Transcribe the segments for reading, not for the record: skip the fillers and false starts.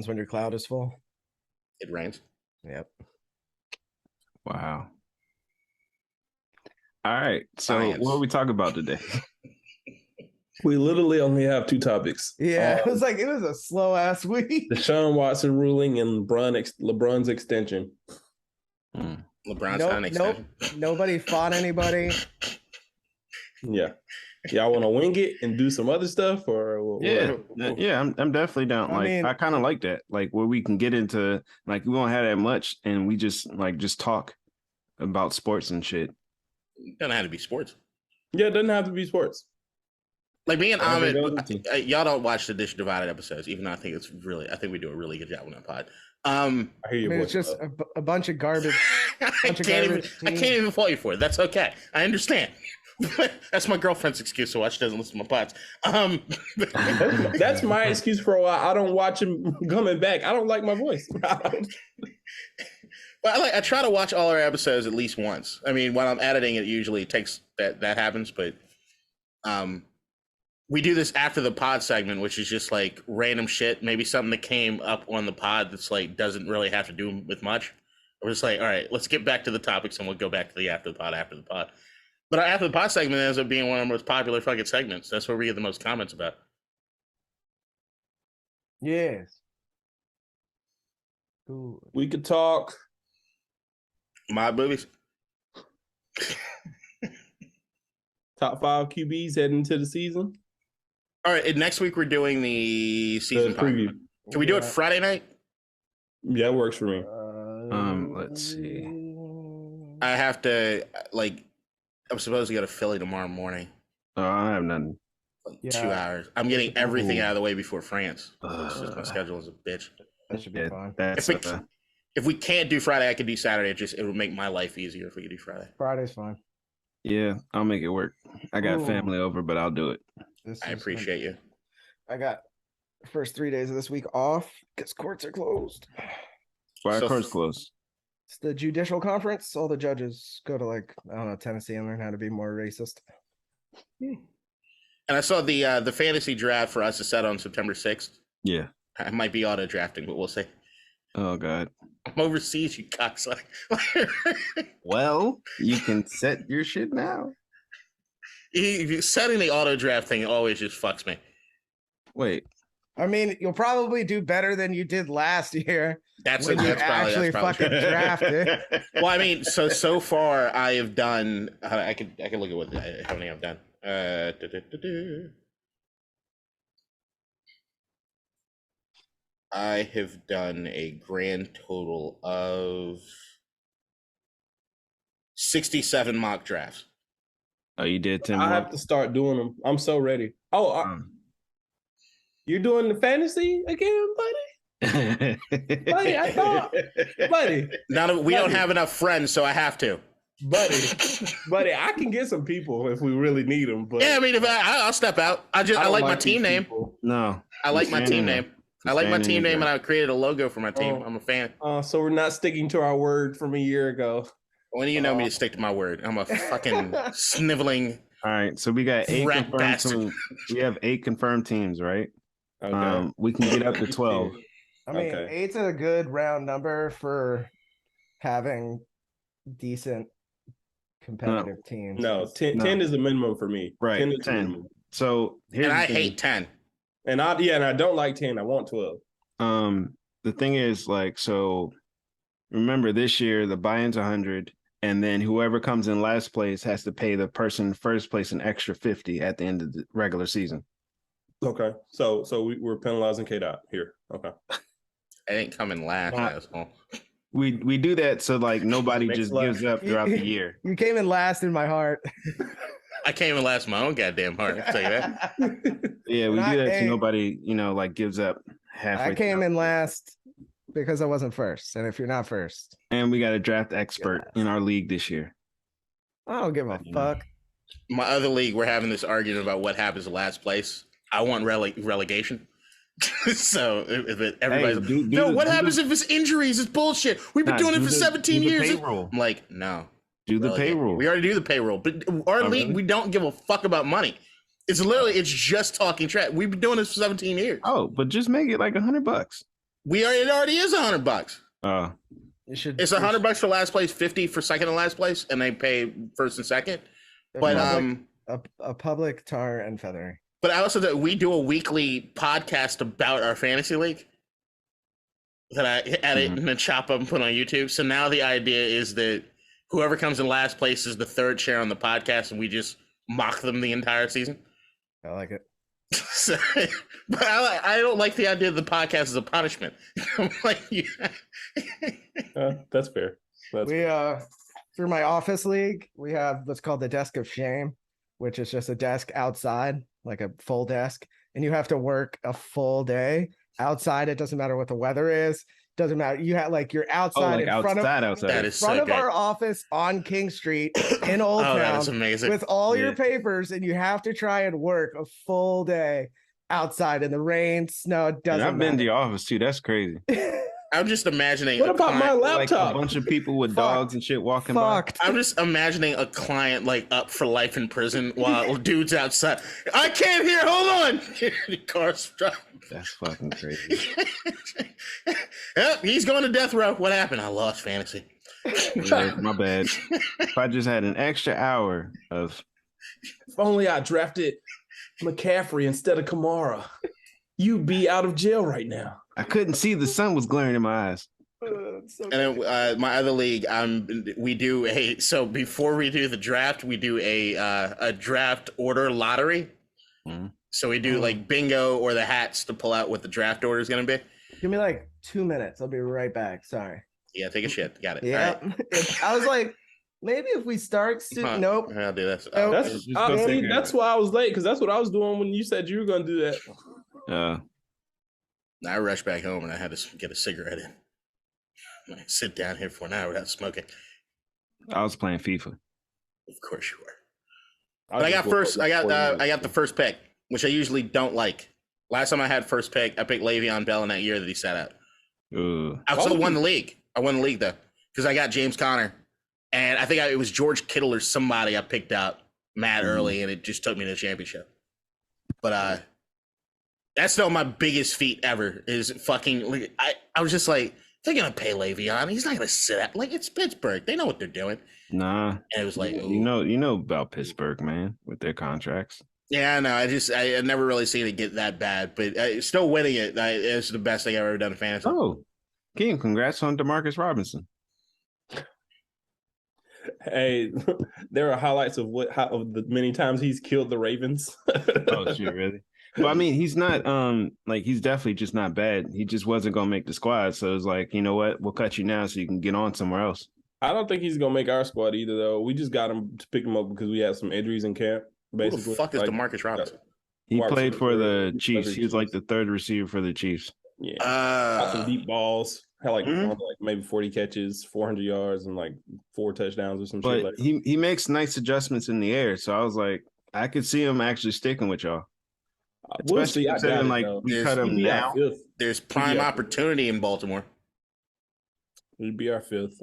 happens when your cloud is full? It rains. Yep. Wow. All right. So Science. what are we talking about today? We literally only have 2 topics. Yeah, it was a slow ass week. Deshaun Watson ruling and LeBron's extension. LeBron's not an extension. Nobody fought anybody. Yeah. Y'all want to wing it and do some other stuff, or Yeah, I'm definitely down. I kind of like that. Like where we can get into we won't have that much, and we just talk about sports and shit. It doesn't have to be sports. Yeah, it doesn't have to be sports. Like me and Ahmed, y'all don't watch the Dish Divided episodes, even though I think we do a really good job on that pod. I hear your voice. It's just a bunch of garbage. I can't even fault you for it. That's okay. I understand. That's my girlfriend's excuse to watch. She doesn't listen to my pods. That's my excuse for a while. I don't watch him coming back. I don't like my voice. Well, I try to watch all our episodes at least once. I mean, when I'm editing, it usually takes that happens, but we do this after the pod segment, which is just like random shit. Maybe something that came up on the pod that's like doesn't really have to do with much. We're just like, all right, let's get back to the topics and we'll go back to the after the pod. But our after the pod segment ends up being one of the most popular fucking segments. That's where we get the most comments about. Yes. Ooh. We could talk Mob movies. top 5 QBs heading into the season. All right, and next week we're doing the season preview. Can we do it Friday night? Yeah, it works for me. Let's see. I have to I'm supposed to go to Philly tomorrow morning. Oh, I have nothing. 2 hours. I'm getting everything out of the way before France. It's just my schedule is a bitch. That should be fine. If we can't do Friday, I could do Saturday. It would make my life easier if we could do Friday. Friday's fine. Yeah, I'll make it work. I got family over, but I'll do it. I appreciate you. I got the first 3 days of this week off because courts are closed. Why are courts closed? It's the judicial conference. All the judges go to Tennessee and learn how to be more racist. And I saw the fantasy draft for us is set on September 6th. Yeah. I might be auto drafting, but we'll see. Oh God. I'm overseas, you cocksucker. Well, you can set your shit now. Setting the auto draft thing always just fucks me. Wait. I mean, you'll probably do better than you did last year. That's probably fucking drafted. Well, I mean, so far I have done. I can look at how many I've done. I have done a grand total of 67 mock drafts. Oh, you did 10 I have to start doing them. I'm so ready. You're doing the fantasy again, buddy? Buddy, I thought. Buddy. Now that we don't have enough friends, so I have to. Buddy, I can get some people if we really need them. But yeah, I mean, if I'll step out. I like my team name. No. I like my team name. I like my team name, and I created a logo for my team. I'm a fan. So we're not sticking to our word from a year ago. When do you know me to stick to my word? I'm a fucking sniveling. All right, so we got 8 confirmed teams. We have 8 confirmed teams, right? Okay. We can get up to 12. I mean, 8's a good round number for having decent competitive teams. No, 10 is the minimum for me. Right, 10 is 10. So and I hate 10. And I don't like 10. I want 12. The thing is, so remember this year the buy-in's 100, and then whoever comes in last place has to pay the person in first place an extra 50 at the end of the regular season. Okay, so we're penalizing K-Dot here. Okay, I didn't come in last. Asshole. We do that so nobody just gives up throughout the year. You came in last in my heart. I came in last in my own goddamn heart. I'll tell you that. Yeah, we do that so nobody gives up halfway. I came in last because I wasn't first, and if you're not first, and we got a draft expert in our league this year. I don't give a fuck. My other league, we're having this argument about what happens in last place. I want relegation. So if everybody's what happens if it's injuries? It's bullshit. We've been doing it for 17 years. Payroll. I'm like, no. Do the payroll. We already do the payroll, but our league, we don't give a fuck about money. It's just talking trash. We've been doing this for 17 years. Oh, but just make it like $100. It already is $100. Oh, You should. It's $100 for last place, 50 for second and last place, and they pay first and second. But a public tar and feathering. But I also we do a weekly podcast about our fantasy league that I edit and then chop up and put on YouTube. So now the idea is that whoever comes in last place is the third chair on the podcast, and we just mock them the entire season. I like it. So, but I don't like the idea of the podcast as a punishment. I'm like, That's fair. Through my office league, we have what's called the desk of shame, which is just a desk outside, like a full desk, and you have to work a full day outside. It doesn't matter what the weather is. Doesn't matter. You have you're outside in front of That is front so of good. our office on King Street in Old Town. That is amazing. With all your papers, and you have to try and work a full day outside in the rain, snow. It doesn't. I've been to your office too. That's crazy. I'm just imagining. What about my Like laptop? a bunch of people with dogs and shit walking by. I'm just imagining a client up for life in prison while dude's outside. I can't hear. Hold on. The car's driving. That's fucking crazy. Yep, he's going to death row. What happened? I lost fantasy. Yeah, my bad. If I just had an extra hour of. If only I drafted McCaffrey instead of Kamara, you'd be out of jail right now. I couldn't see, the sun was glaring in my eyes. And then my other league, we do so before we do the draft, we do a draft order lottery. Mm-hmm. So we do bingo or the hats to pull out what the draft order is going to be. Give me 2 minutes. I'll be right back. Sorry. Yeah, take a shit. Got it. Yeah. Right. I was like, maybe if we start soon. Nope. I'll do this. That's why I was late, because that's what I was doing when you said you were going to do that. I rushed back home and I had to get a cigarette in. I sit down here for an hour without smoking. I was playing FIFA. Of course you were. But I got the first pick, which I usually don't like. Last time I had first pick, I picked Le'Veon Bell in that year that he sat out. I also won the league. I won the league though, because I got James Conner, and I think it was George Kittle or somebody I picked out mad early, and it just took me to the championship. But that's still my biggest feat ever. Is fucking. I was just like, they're gonna pay Le'Veon. He's not gonna sit out. It's Pittsburgh. They know what they're doing. Nah. And it was like, you know about Pittsburgh, man, with their contracts. Yeah, no, I never really seen it get that bad, but still winning it. It's the best thing I've ever done in fantasy. Oh, King, congrats on DeMarcus Robinson. Hey, there are highlights of the many times he's killed the Ravens. Oh shit, really? Well, I mean, he's not he's definitely just not bad. He just wasn't gonna make the squad, so it's like, you know what? We'll cut you now so you can get on somewhere else. I don't think he's gonna make our squad either, though. We just got him to pick him up because we had some injuries in camp. Basically, who the fuck is DeMarcus Robinson? He played for the Chiefs. He was like the third receiver for the Chiefs. Yeah, got some deep balls. Had maybe 40 catches, 400 yards, and 4 touchdowns or some shit. But he makes nice adjustments in the air, so I was like, I could see him actually sticking with y'all. We'll see. We cut him now. There's prime opportunity in Baltimore. It'd be our 5th.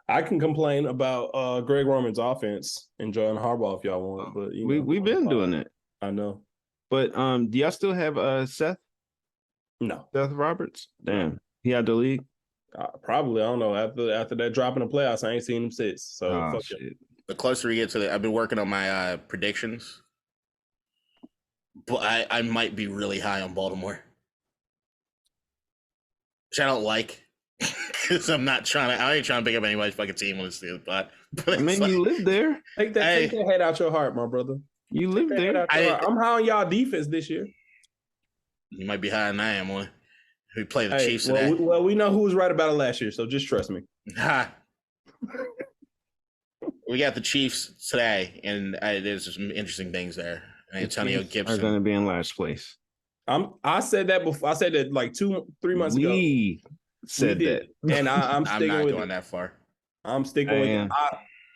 I can complain about Greg Roman's offense and John Harbaugh if y'all want, but we've been doing it. I know. But do y'all still have Seth? No. Seth Roberts? Damn. He out the league? Probably. I don't know. After that drop in the playoffs, I ain't seen him since. So fuck shit. it. The closer we get to I've been working on my predictions. But I might be really high on Baltimore. Which I don't like. Because I ain't trying to pick up anybody's fucking team when it's the spot. I mean, you live there. Take that head out your heart, my brother. You live there. I'm high on y'all defense this year. You might be higher than I am on. We play the Chiefs today. Well, we know who was right about it last year, so just trust me. We got the Chiefs today, and there's some interesting things there. Antonio Gibson are going to be in last place. I said that before. I said that 2-3 months ago. We said that, and I'm sticking I'm not with going it. that far. I'm sticking with it.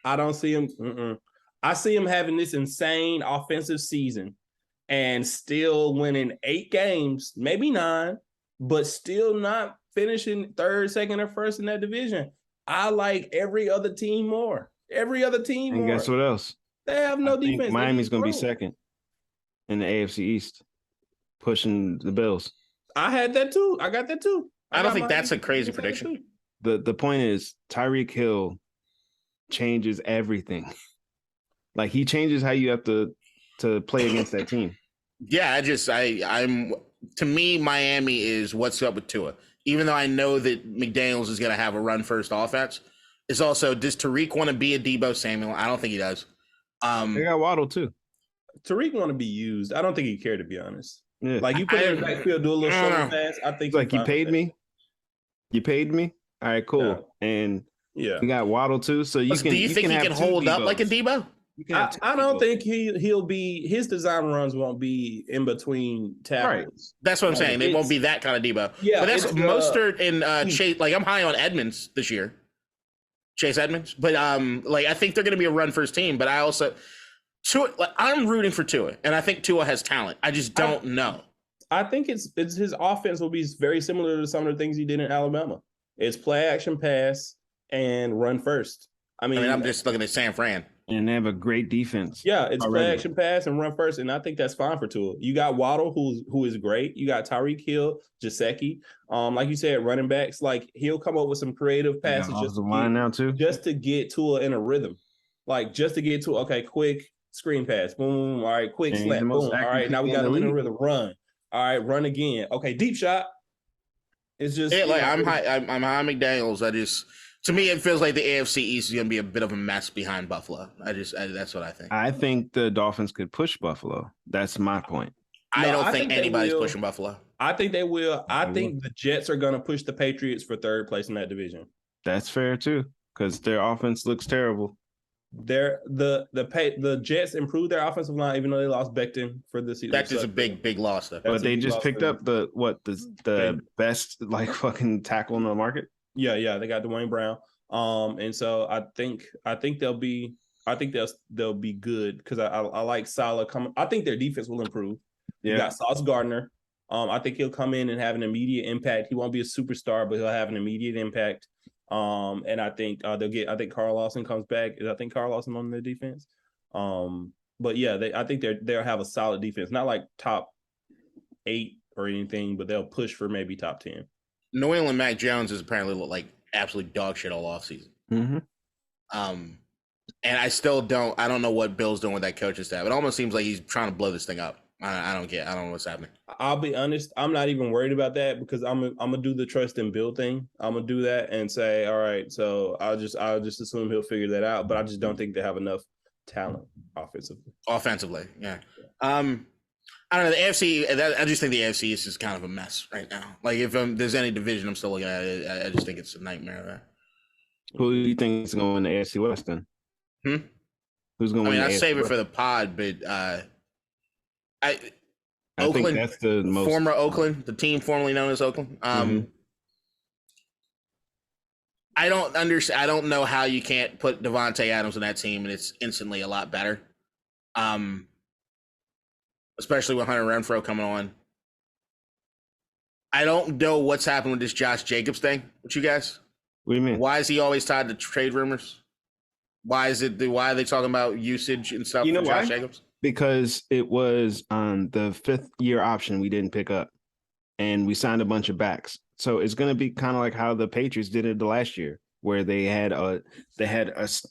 I don't see him. I see him having this insane offensive season and still winning 8 games, maybe 9, but still not finishing 3rd, 2nd, or 1st in that division. I like every other team more. And guess what else? They have no defense. Miami's going to be 2nd in the AFC East, pushing the Bills. I had that too. I got that too. I don't think that's a crazy prediction. The point is Tyreek Hill changes everything. Like he changes how you have to play against that team. Yeah, I'm to me, Miami is what's up with Tua. Even though I know that McDaniels is going to have a run first offense, it's also, does Tariq want to be a Deebo Samuel? I don't think he does. They got Waddle too. Tariq want to be used. I don't think he cared, to be honest. Yeah. Like you put him in the backfield, do a little shoulder pass. I think it's like you paid me. You paid me. All right, cool. Yeah. And we got Waddle too. So you can. Do you think he can hold up like a Deebo? I don't think he'll be. His design runs won't be in between tackles. Right. That's what I'm saying. It won't be that kind of Debo. Yeah, but that's Mostert and Chase. Like I'm high on Edmonds this year, Chase Edmonds. But like I think they're going to be a run first team. But I also Tua. Like, I'm rooting for Tua, and I think Tua has talent. I just don't know. I think it's his offense will be very similar to some of the things he did in Alabama. It's play action pass and run first. I mean I'm just looking at San Fran. And they have a great defense. Yeah, it's play action pass and run first, and I think that's fine for Tua. You got Waddle, who is great. You got Tyreek Hill, Gesicki. Like you said, running backs. Like he'll come up with some creative passes just to get Tua in a rhythm. Like just to get to quick screen pass, boom. All right, quick slap, boom. All right, now we got him in a rhythm. Run. All right, run again. Okay, deep shot. It's just I'm high McDaniels. To me, it feels like the AFC East is going to be a bit of a mess behind Buffalo. That's what I think. I think the Dolphins could push Buffalo. That's my point. I don't think anybody's pushing Buffalo. I think they will. I think the Jets are going to push the Patriots for third place in that division. That's fair too, because their offense looks terrible. The Jets improved their offensive line, even though they lost Becton for the season. Becton's a big loss, though. But they just picked up the best like fucking tackle in the market. Yeah, they got Dwayne Brown. And so I think they'll be good because I like Salah coming. I think their defense will improve. Yeah. You got Sauce Gardner. I think he'll come in and have an immediate impact. He won't be a superstar, but he'll have an immediate impact. And I think I think Carl Lawson comes back. I think Carl Lawson on their defense. But yeah, I think they'll have a solid defense. Not like top 8 or anything, but they'll push for maybe top 10. New England Mac Jones has apparently looked like absolute dog shit all offseason. Mm-hmm. And I don't know what Bill's doing with that coaching staff. It almost seems like he's trying to blow this thing up. I don't know what's happening. I'll be honest, I'm not even worried about that because I'm gonna do the trust and build thing. I'm gonna do that and say, all right, so I'll just assume he'll figure that out. But I just don't think they have enough talent offensively. Yeah. I don't know, the AFC. I just think the AFC is just kind of a mess right now. Like if there's any division I'm still looking at it, I just think it's a nightmare there. Who do you think is going to win the AFC West then? Who's going to win? I'll save it for the pod, but I Oakland, think that's the most former Oakland, the team formerly known as Oakland. I don't understand. I don't know how you can't put Devontae Adams in that team and it's instantly a lot better. Especially with Hunter Renfrow coming on. I don't know what's happened with this Josh Jacobs thing with you guys. What do you mean? Why is he always tied to trade rumors? Why are they talking about usage and stuff? You know why? Josh Jacobs? Because it was on the 5th-year option we didn't pick up, and we signed a bunch of backs. So it's going to be kind of like how the Patriots did it the last year, where they had a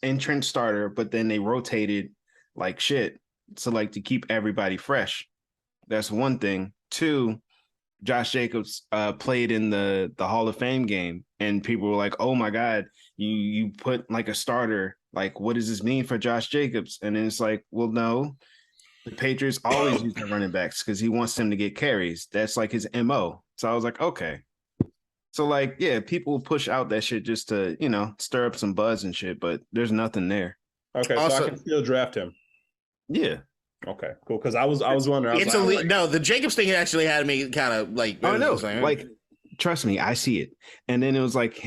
entrenched starter, but then they rotated like shit. So like to keep everybody fresh. That's one thing. 2, Josh Jacobs played in the Hall of Fame game and people were like, oh my God, you put like a starter. Like, what does this mean for Josh Jacobs? And then it's like, well, no, the Patriots always use their running backs because he wants them to get carries. That's like his MO. So I was like, okay. So like, yeah, people push out that shit just to, stir up some buzz and shit, but there's nothing there. Okay. Also, so I can still draft him. Yeah. Okay, cool. Because I was wondering. The Jacobs thing actually had me kind of like. Oh no! Like, trust me, I see it. And then it was like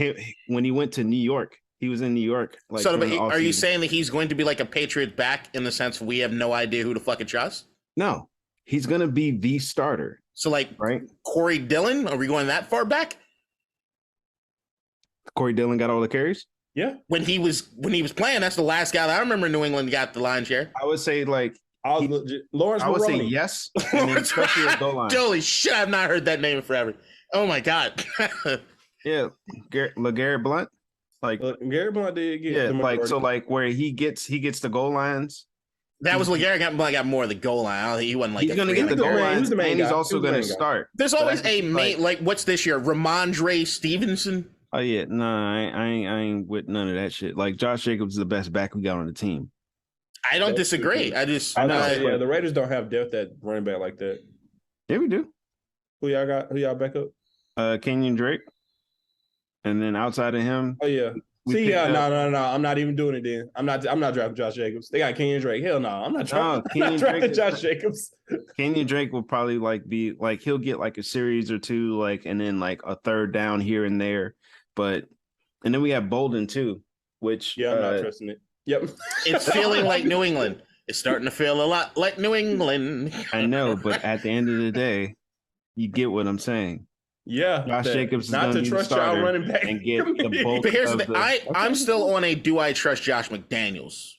when he went to New York, he was in New York. Like, so, are you saying that he's going to be like a Patriot back in the sense we have no idea who to fucking trust? No, he's going to be the starter. So, like, right? Corey Dillon? Are we going that far back? Corey Dillon got all the carries. Yeah, when he was playing, that's the last guy that I remember New England got the lion's share. I would say like. Lawrence I would say yes. And then especially at goal line. Holy shit, I've not heard that name in forever. Oh my god. Yeah, LeGarrette Blunt. Like, Look, Gary Blunt did get yeah, the like majority. so, like where he gets the goal lines. That was LeGarrette got more of the goal line. I don't think he wasn't like He's a gonna three get the on goal goal. lines, the main and he's guy. also He was the gonna main guy. start. There's So always that's a just main like what's this year? Ramondre Stevenson. Oh yeah, no, I ain't with none of that shit. Like Josh Jacobs is the best back we got on the team. I don't That's disagree. true. I just I know. Yeah, the Raiders don't have depth at running back like that. Yeah, we do. Who y'all got? Who y'all back up? Kenyon Drake, and then outside of him, Oh yeah. we See, picked yeah, up- no. I'm not even doing it then. I'm not drafting Josh Jacobs. They got Kenyon Drake. Hell no. I'm not No, Kenyon drafting Drake is- Josh Jacobs. Kenyon Drake will probably like be like he'll get like a series or two, like and then like a third down here and there. But and then we have Bolden too, which Yeah, I'm not trusting it. Yep. it's feeling like New England. It's starting to feel a lot like New England. I know, but at the end of the day, you get what I'm saying. Yeah. Josh Jacobs is not gonna to be the trust y'all starter running back and get the committee. bulk But here's of the thing. I'm still on a do I trust Josh McDaniels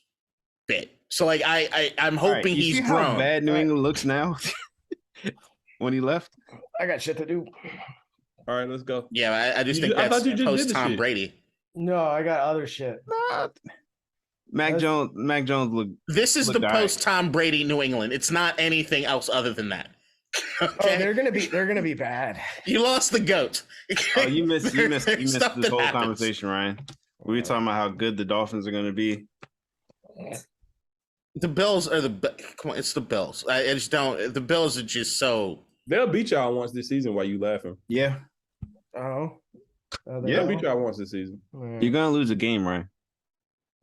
bit. So like I'm All right, hoping you he's see how grown. bad New England looks now when he left. I got shit to do. All right, let's go. Yeah, I just You think I that's thought you just did post the Tom shit. Brady. No, I got other shit. Mac Jones look. This is Look, the all right. post Tom Brady New England. It's not anything else other than that. Oh, Okay, they're gonna be bad. you lost the goat. Oh, you missed There's this stuff that whole happens. conversation, Ryan. We were talking about how good the Dolphins are going to be. The Bills are come on. It's the Bills. I just don't. The Bills are just so. They'll beat y'all once this season while you laughing. Yeah, Oh, Yeah, They'll beat y'all once this season. you're going to lose a game, Ryan,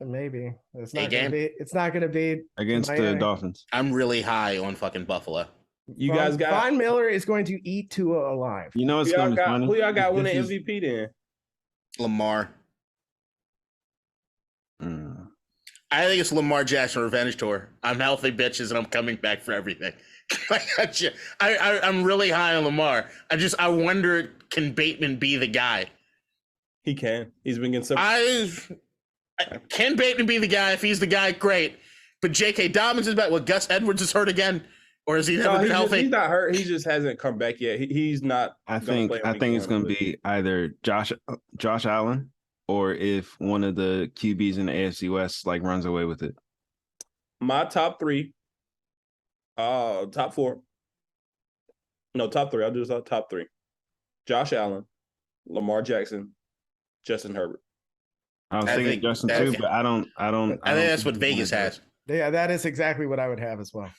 Maybe it's A not game? gonna be. It's not gonna be. against the Miami. Dolphins. I'm really high on fucking Buffalo. You guys got Von Miller is going to eat Tua alive. You know it's who y'all going to be got, funny. who y'all got This winning is- MVP then? Lamar. Mm. I think it's Lamar Jackson revenge tour. I'm healthy, bitches, and I'm coming back for everything. I'm really high on Lamar. I wonder, can Bateman be the guy? He can. He's been getting some. Can Bateman be the guy? If he's the guy, great. But J.K. Dobbins is back. Well, Gus Edwards is hurt again, or is he never been healthy? He's not hurt. He just hasn't come back yet. He's not. I gonna think play I week think it's one, going to but- be either Josh Allen or if one of the QBs in the AFC West like runs away with it. My top three. Top four. No, top three. I'll do this top three. Josh Allen, Lamar Jackson, Justin Herbert. I was I thinking think Justin that's- too, but I don't. I think that's what Vegas has. Yeah, that is exactly what I would have as well.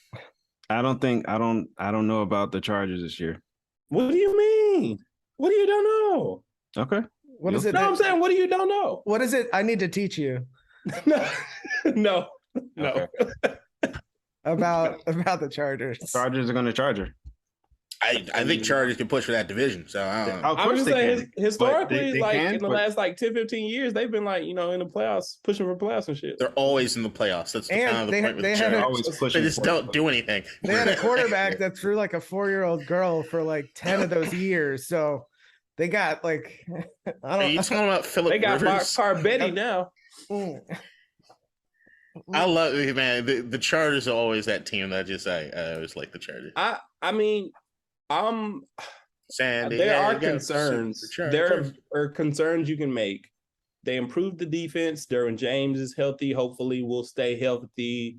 I don't know about the Chargers this year. What do you mean? What do you don't know? Okay. What is it? No, I'm saying, what do you don't know? What is it? I need to teach you No. Okay. about the Chargers. Chargers are going to Charger. I think Chargers can push for that division. So I don't know. Of I'm course just they saying, can. historically, they like can, in the but- last like 10, 15 years, they've been like, in the playoffs, pushing for playoffs and shit. They're always in the playoffs. That's And kind of the they- point with they the had Chargers. a- Always pushing They just for don't it. do anything. They had a quarterback that threw like a 4-year-old girl for like 10 of those years. So they got like I Are don't you talking about Philip They got Mark Rivers? Carbetti now. Mm. I love it, man. The Chargers are always that team that I always like the Chargers. I mean, San there are Diego concerns. Superchargers. There are concerns you can make. They improved the defense. Derwin James is healthy. Hopefully, will stay healthy.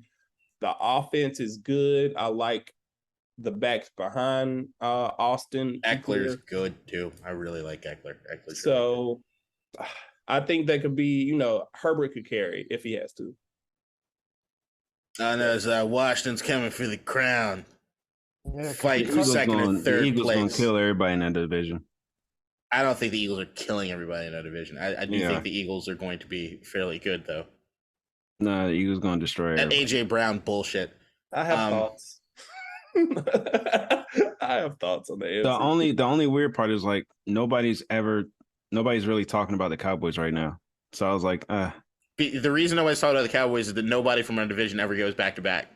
The offense is good. I like the backs behind Austin Eckler's good too. I really like Eckler. So I think that could be, Herbert could carry if he has to. I know Washington's coming for the crown. Yeah, Fight The for Eagles second or the third Eagles going place. to kill everybody in that division. I don't think the Eagles are killing everybody in that division. I do Yeah. think the Eagles are going to be fairly good though. No, the Eagles going to destroy That everybody. AJ Brown bullshit. I have thoughts. I have thoughts on the AFC. The only weird part is like nobody's really talking about the Cowboys right now. So I was like, The reason nobody's talking about the Cowboys is that nobody from our division ever goes back to back.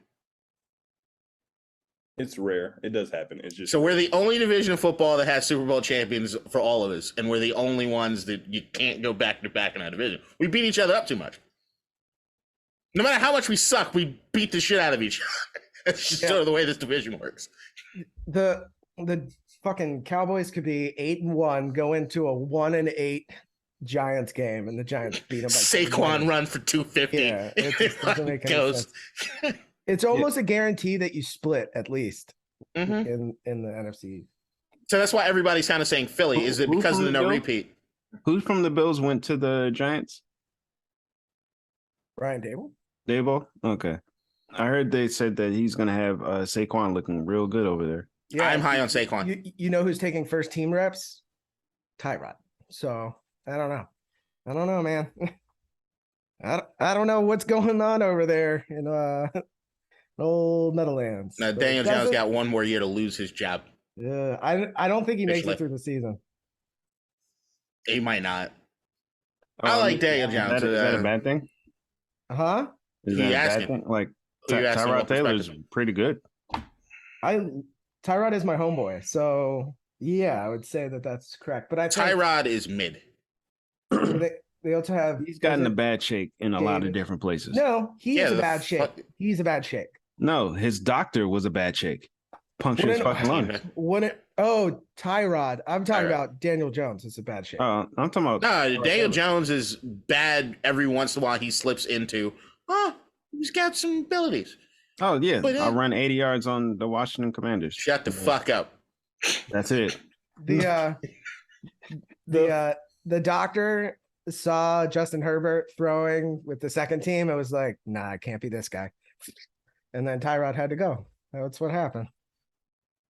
It's rare. It does happen. It's just So we're the only division of football that has Super Bowl champions for all of us, and we're the only ones that you can't go back to back in our division. We beat each other up too much. No matter how much we suck, we beat the shit out of each other. It's just sort of the way this division works. the fucking Cowboys could be 8-1, go into a 1-8 Giants game, and the Giants beat them by Saquon run for 250. Yeah, it just doesn't make any sense. It's almost a guarantee that you split at least in the NFC. So that's why everybody's kind of saying Philly. Is it because of the no repeat? Who from the Bills went to the Giants? Brian Dable? Dable? Okay. I heard they said that he's going to have Saquon looking real good over there. Yeah, I'm high on Saquon. You know who's taking first team reps? Tyrod. So I don't know, man. I don't know what's going on over there in old Meadowlands. Now Daniel Jones got one more year to lose his job. Yeah, I don't think he makes it through the season. He might not. I like Daniel Jones. Is that a bad thing? Huh? Is that a bad thing? Like Tyrod Taylor's pretty good. Tyrod is my homeboy, so yeah, I would say that that's correct. But I think Tyrod is mid. They also have. He's gotten a bad shake in a lot of different places. No, he is a bad shake. He's a bad shake. No, his doctor was a bad shake. Punctured his fucking lungs. Tyrod. I'm talking about Daniel Jones. It's a bad shake. I'm talking about. No, Daniel Jones is bad every once in a while. He slips into. He's got some abilities. Oh yeah, I'll run 80 yards on the Washington Commanders. Shut the fuck up. That's it. The doctor saw Justin Herbert throwing with the second team. It was like, nah, it can't be this guy. And then Tyrod had to go. That's what happened.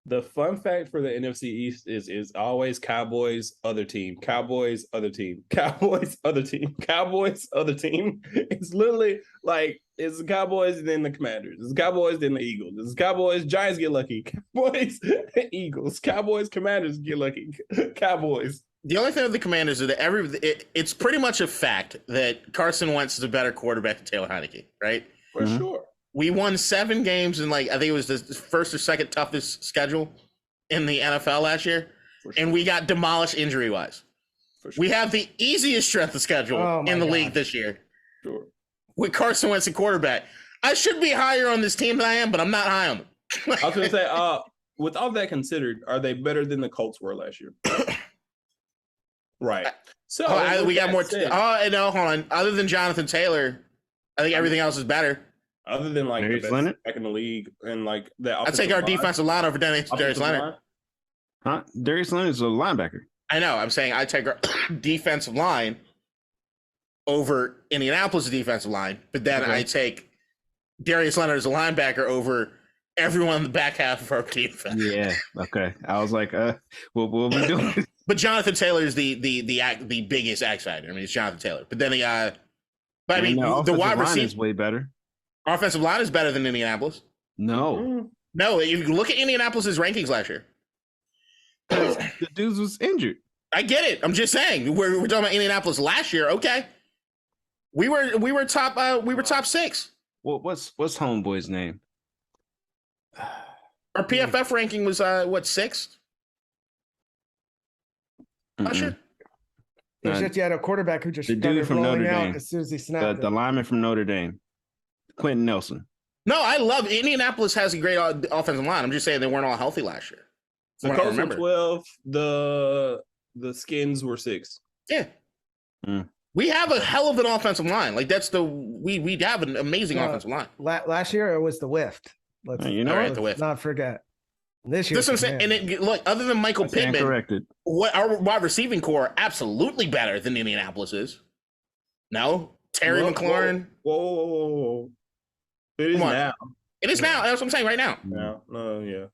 The fun fact for the NFC East is always Cowboys, other team, Cowboys, other team, Cowboys, other team, Cowboys, other team. It's literally like it's the Cowboys, then the Commanders. It's the Cowboys, then the Eagles. It's the Cowboys, Giants get lucky. Cowboys, Eagles. Cowboys, Commanders get lucky. Cowboys. The only thing with the Commanders is that it's pretty much a fact that Carson Wentz is a better quarterback than Taylor Heineke, right? For sure. We won 7 games in I think it was the first or second toughest schedule in the NFL last year. And we got demolished injury-wise. Sure. We have the easiest strength of schedule in the league this year. Sure. With Carson Wentz and quarterback. I should be higher on this team than I am, but I'm not high on them. I was going to say, with all that considered, are they better than the Colts were last year? Right. So we got more. No, hold on. Other than Jonathan Taylor, I think everything else is better. Other than Darius Leonard back in the league and like that. I'd take our defensive line over Darius Leonard. Huh? Darius Leonard is a linebacker. I know. I'm saying I take our defensive line over Indianapolis' defensive line, but then I take Darius Leonard as a linebacker over everyone in the back half of our defense. Yeah. Okay. I was like, what we doing? But Jonathan Taylor is the biggest X factor. I mean, it's Jonathan Taylor. But then the wide receiver is way better. Offensive line is better than Indianapolis. No. No, if you look at Indianapolis' rankings last year. The dude was injured. I get it. I'm just saying. We're talking about Indianapolis last year. Okay. We were top 6. Well, what's homeboy's name? Our PFF ranking was 6th? Last year. It's just you had a quarterback who just the dude from Notre Dame as soon as he snapped. The lineman from Notre Dame. Quentin Nelson. No, I love Indianapolis has a great offensive line. I'm just saying they weren't all healthy last year. The Colts were 12. The Skins were 6. Yeah. We have a hell of an offensive line. Like we have an amazing offensive line. Last year it was the lift. Let's not forget. This year, look, other than Michael Pittman, corrected. What our wide receiving core absolutely better than Indianapolis is. No, Terry McLaurin. Whoa. It is now. It is now. That's what I'm saying right now. No, yeah.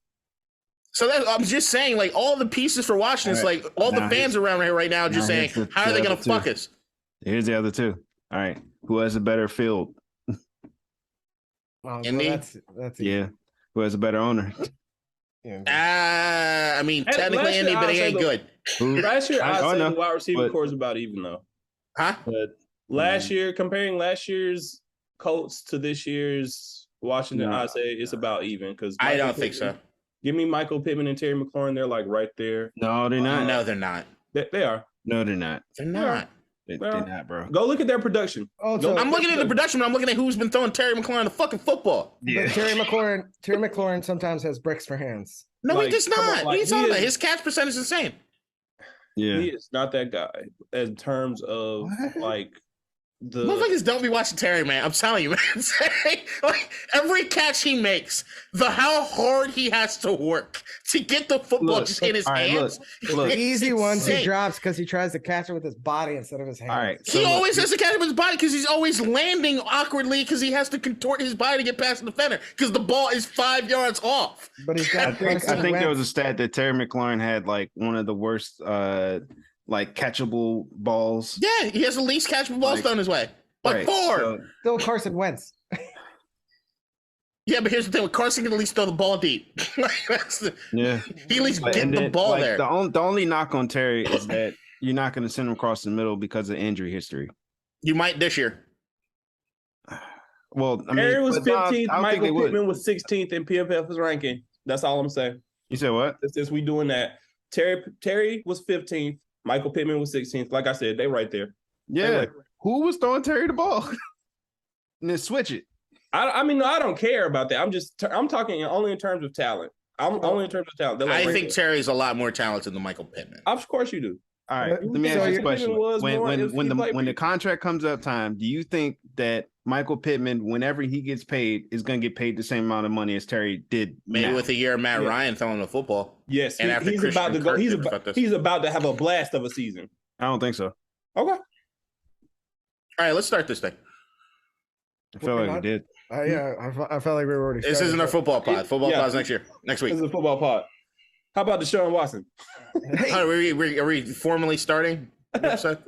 So I'm just saying, like, all the pieces for Washington, it's like all the fans around here right now just saying, how are they going to fuck us? Here's the other two. All right. Who has a better field? Indy? That's yeah. Who has a better owner? I mean, technically Indy, but he ain't good. Last year, I said the wide receiving core is about even, though. Huh? But last year, comparing last year's Colts to this year's Washington, I say it's about even. Because I don't think so. Give me Michael Pittman and Terry McLaurin. They're like right there. No, they're not. No, they're not. They are. No, they're not. They're not. They're not, bro. Go look at their production. I'm looking at the production, but I'm looking at who's been throwing Terry McLaurin the fucking football. Yeah. Terry McLaurin sometimes has bricks for hands. No, Like, he does come on, not. like, What are you he talking about? is- His catch percentage is insane. Yeah. He is not that guy in terms of What? like the. Motherfuckers don't be watching Terry, man. I'm telling you, man. Like every catch he makes, how hard he has to work to get the football Look, just in his all right, hands. look. It's Easy ones he insane. drops because he tries to catch it with his body instead of his hands. All right. He So look, always has to catch him with his body because he's always landing awkwardly because he has to contort his body to get past the defender because the ball is 5 yards off. But he's got I think Carson there was a Wentz. stat that Terry McLaurin had like one of the worst like catchable balls. Yeah, he has the least catchable balls Like, thrown his way. Like Right, 4. so- Still Carson Wentz. Yeah, but here's the thing: with Carson can at least throw the ball deep. yeah. He at least But- get and the then, ball like, there. The only knock on Terry is that you're not going to send him across the middle because of injury history. You might this year. Well, I mean, Terry was but no, 15th. I don't think they Michael would. Pittman was 16th in PFF's ranking. That's all I'm saying. You said what? Since we doing that, Terry was 15th. Michael Pittman was 16th. Like I said, they right there. Yeah. Right. Who was throwing Terry the ball? And then switch it. I mean, no, I don't care about that. I'm talking only in terms of talent. I'm only in terms of talent. They're like I right think there. Terry's a lot more talented than Michael Pittman. Of course you do. All right. So Let me ask you a question. Pittman was more if When he played the for- contract comes up time, do you think that Michael Pittman, whenever he gets paid, is going to get paid the same amount of money as Terry did? Maybe now? with a year of Matt Yeah. Ryan throwing the football. Yes, And after he's Christian about to go. Kirk He's did about, about this. he's about to have a blast of a season. I don't think so. Okay. All right, let's start this thing. I feel We're like we not- did. Yeah, I felt like we were already. This started, isn't our but- football pod. Football Yeah. pod's next year, next week. This is a football pod. How about Deshaun Watson? Hey, Are we formally starting? the episode?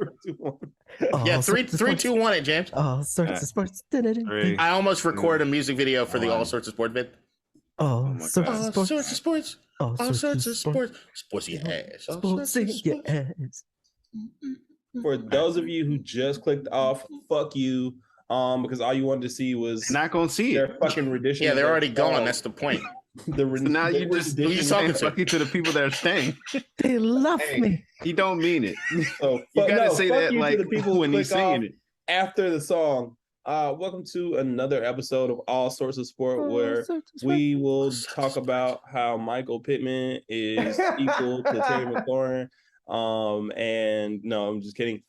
Yeah, 3, 2, 1 it, James. All sorts of sports. Three. I almost recorded a music video for the All Sorts of Sport vid. All my sorts God. of All sports. sorts of sports. All All sorts of sports. Sports, yes. All Sports. sorts of sports. Yes. For those of you who just clicked off, fuck you. Because all you wanted to see was Not going to see it. their fucking rendition. Yeah, of they're their already gone. song. That's the point. The So now you just you talking to? fuck you to the people that are staying. They love Hey. me. He don't mean it. So, You gotta no, say fuck that you to like the people who when he's click off singing it. after the song. Welcome to another episode of All Sorts of Sport, where we will talk about how Michael Pittman is equal to Terry McLaurin. And no, I'm just kidding.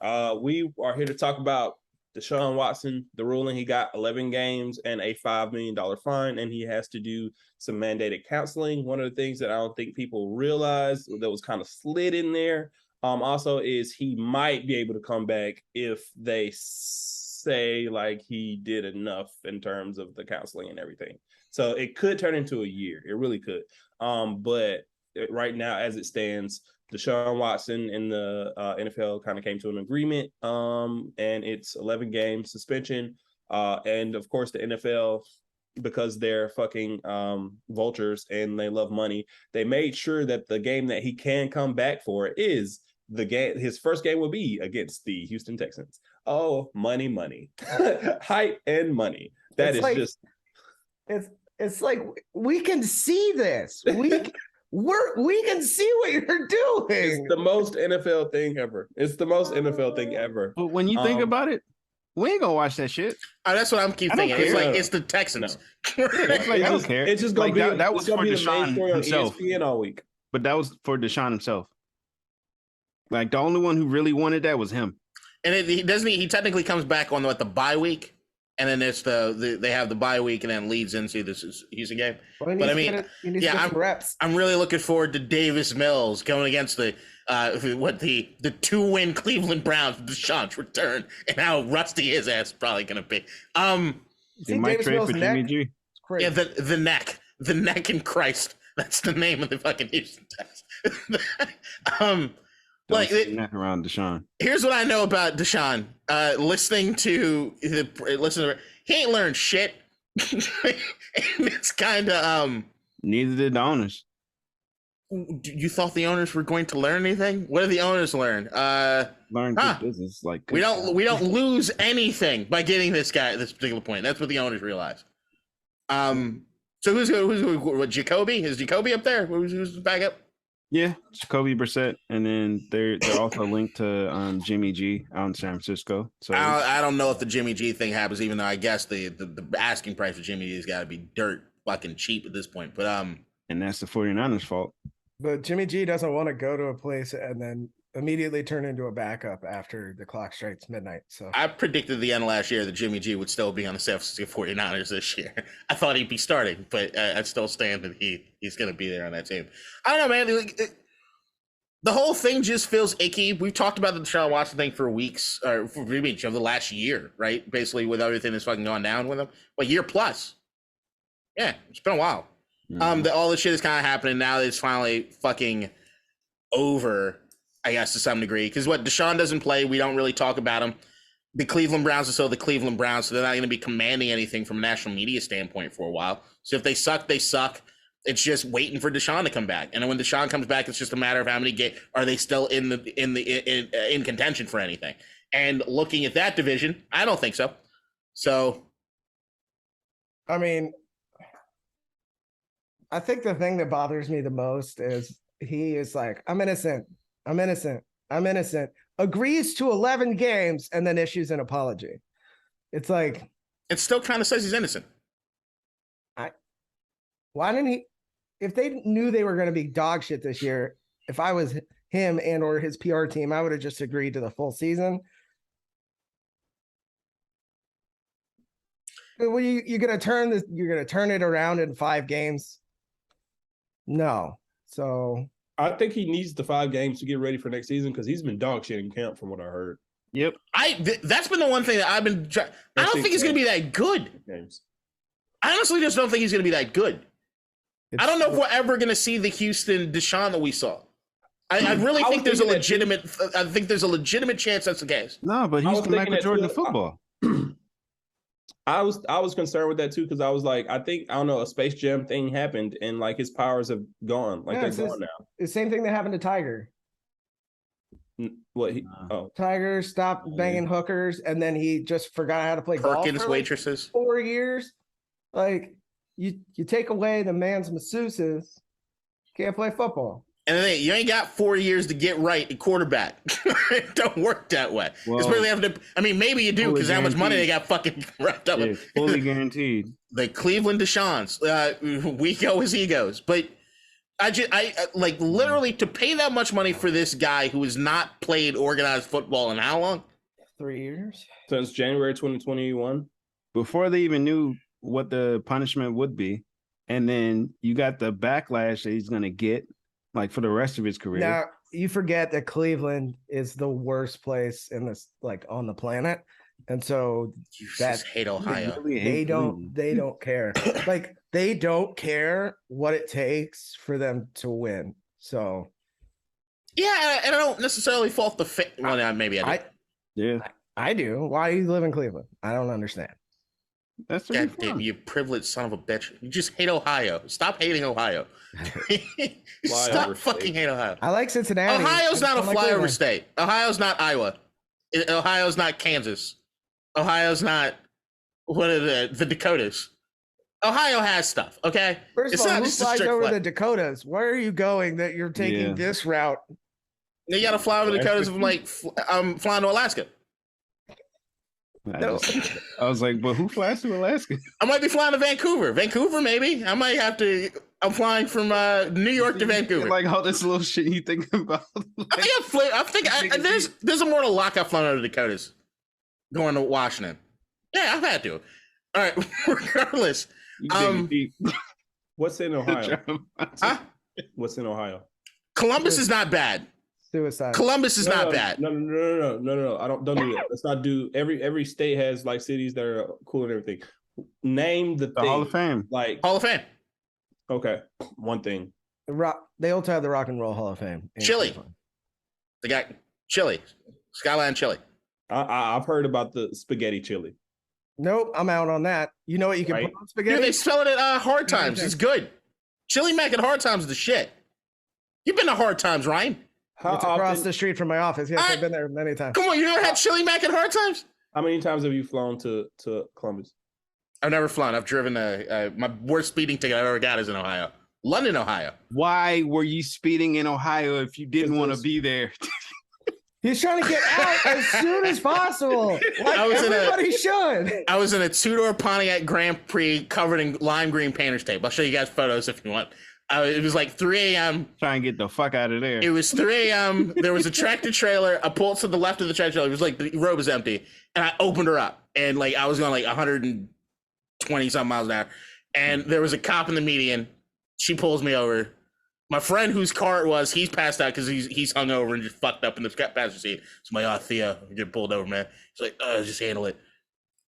We are here to talk about Deshaun Watson, the ruling. He got 11 games and a $5 million fine, and he has to do some mandated counseling. One of the things that I don't think people realize that was kind of slid in there also is he might be able to come back if they say like he did enough in terms of the counseling and everything. So it could turn into a year. It really could. But right now, as it stands, Deshaun Watson and the NFL kind of came to an agreement, and it's 11 game suspension. And of course, the NFL, because they're fucking vultures and they love money, they made sure that the game that he can come back for is the game. His first game will be against the Houston Texans. Oh, money, hype and money. That It's is like- just it's like we can see this. We can see what you're doing. it's the most NFL thing ever. It's the most NFL thing ever. But when you think about it, we ain't gonna watch that shit. That's what I'm keep I don't thinking. It's care. like it's the Texans. It's like, I don't care. It's just gonna Like, be that it's was gonna for be the main Deshaun story on himself. ESPN all week. But that was for Deshaun himself. Like the only one who really wanted that was him. And he doesn't. He technically comes back on the bye week, and then it's they have the bye week, and then leads into this Houston game. But I mean, yeah, I'm reps. I'm really looking forward to Davis Mills going against the 2-win Cleveland Browns with Deshaun's return, and how rusty his ass is probably going to be. They might trade for Jimmy G. It's crazy. Yeah, the neck in Christ. That's the name of the fucking Houston Texans. Like Like, not around Deshaun. Here's what I know about Deshaun. Listening to he ain't learned shit. And it's kind of Neither did the owners. You thought the owners were going to learn anything? What did the owners learn? Learn Huh. good business. Like We don't lose anything by getting this guy at this particular point. That's what the owners realize. So who's what, Jacoby? Is Jacoby up there? Who's back up? Yeah, Jacoby Brissett, and then they're also linked to Jimmy G out in San Francisco. So I don't know if the Jimmy G thing happens, even though I guess the asking price for Jimmy G has got to be dirt fucking cheap at this point. But And that's the 49ers' fault. But Jimmy G doesn't want to go to a place and then immediately turn into a backup after the clock strikes midnight. So I predicted the end of last year that Jimmy G would still be on the San Francisco 49ers this year. I thought he'd be starting, but I'd still stand that he's going to be there on that team. I don't know, man. The whole thing just feels icky. We've talked about the Deshaun Watson thing for weeks, or for much of the last year, right? Basically, with everything that's fucking gone down with him. Well, year plus. Yeah, it's been a while. All this shit is kind of happening now that it's finally fucking over, I guess, to some degree. Because what, Deshaun doesn't play, we don't really talk about him. The Cleveland Browns are still the Cleveland Browns, so they're not going to be commanding anything from a national media standpoint for a while. So if they suck, they suck. It's just waiting for Deshaun to come back. And then when Deshaun comes back, it's just a matter of how many are they still in contention for anything. And looking at that division, I don't think so. So, I mean, I think the thing that bothers me the most is he is like, I'm innocent, agrees to 11 games, and then issues an apology. It's like, it still kind of says he's innocent. Why didn't he? If they knew they were going to be dog shit this year, if I was him and or his PR team, I would have just agreed to the full season. Well, you're gonna turn this. You're gonna turn it around in 5 games. No, so I think he needs the 5 games to get ready for next season because he's been dog shit in camp from what I heard. Yep. That's been the one thing that I've been. I don't think he's gonna be that good. Games. I honestly just don't think he's gonna be that good. I don't know if we're ever gonna see the Houston Deshaun that we saw. I really think there's a legitimate. I think there's a legitimate chance that's the case. No, but he's the Michael Jordan of football. I was concerned with that too because I was like, I don't know, a Space Jam thing happened and like his powers have gone, like they're gone now. The same thing that happened to Tiger. What? Tiger stopped banging hookers, and then he just forgot how to play golf. Perkins waitresses. 4 years. Like you take away the man's masseuses, can't play football. And then you ain't got 4 years to get right at quarterback. It don't work that way. Well, especially after. I mean, maybe you do because how much money they got fucking wrapped up. Yeah, fully guaranteed. The Cleveland Deshaun's, we go as he goes. But I like literally to pay that much money for this guy who has not played organized football in how long? 3 years since January 2021. Before they even knew what the punishment would be, and then you got the backlash that he's going to get. Like for the rest of his career. Now you forget that Cleveland is the worst place in this, like on the planet, and so you just hate Ohio. They don't care. Like they don't care what it takes for them to win. So yeah, and I don't necessarily fault the fit. Well, maybe I do. I do. Why do you live in Cleveland? I don't understand. That's God damn, you privileged son of a bitch. You just hate Ohio. Stop hating Ohio. Stop fucking hating Ohio. I like Cincinnati. Ohio's not a flyover state. Ohio's not Iowa. Ohio's not Kansas. Ohio's not one of the Dakotas. Ohio has stuff, okay? First of all, who flies over the Dakotas? Where are you going that you're taking this route? You got to fly over the Dakotas from like flying to Alaska. I was like, but who flies to Alaska? I might be flying to Vancouver. Vancouver, maybe. I might have to. I'm flying from New York to Vancouver. Like all this little shit you think about. Like, I think there's a more to lock I've flown over the Dakotas going to Washington. Yeah, I've had to. All right, regardless. What's in Ohio? Huh? What's in Ohio? Columbus is not bad. Suicide. Columbus is not bad. No. I don't do that. Let's not do every state has like cities that are cool and everything. Name the thing. Hall of Fame. Like Hall of Fame. Okay. One thing. They also have the Rock and Roll Hall of Fame. Chili. They got chili. Skyline chili. I've heard about the spaghetti chili. Nope, I'm out on that. You know what you can put on spaghetti? Dude, they sell it at Hard Times. It's good. Chili Mac at Hard Times is the shit. You've been to Hard Times, Ryan. It's across the street from my office. Yes, I've been there many times. Come on, you never had Chili Mac at Hard Times? How many times have you flown to Columbus? I've never flown. I've driven my worst speeding ticket I've ever got is in Ohio. London, Ohio. Why were you speeding in Ohio if you didn't want to be there? He's trying to get out as soon as possible. Like everybody should. I was in a two-door Pontiac Grand Prix covered in lime green painter's tape. I'll show you guys photos if you want. It was like 3 a.m. Try and get the fuck out of there. It was 3 a.m. There was a tractor trailer. I pulled to the left of the tractor trailer. It was like the road was empty, and I opened her up, and like I was going like 120 some miles an hour, and there was a cop in the median. She pulls me over. My friend whose car it was, he's passed out because he's hungover and just fucked up in the passenger seat. So I'm like, Theo, get pulled over, man. She's like, just handle it.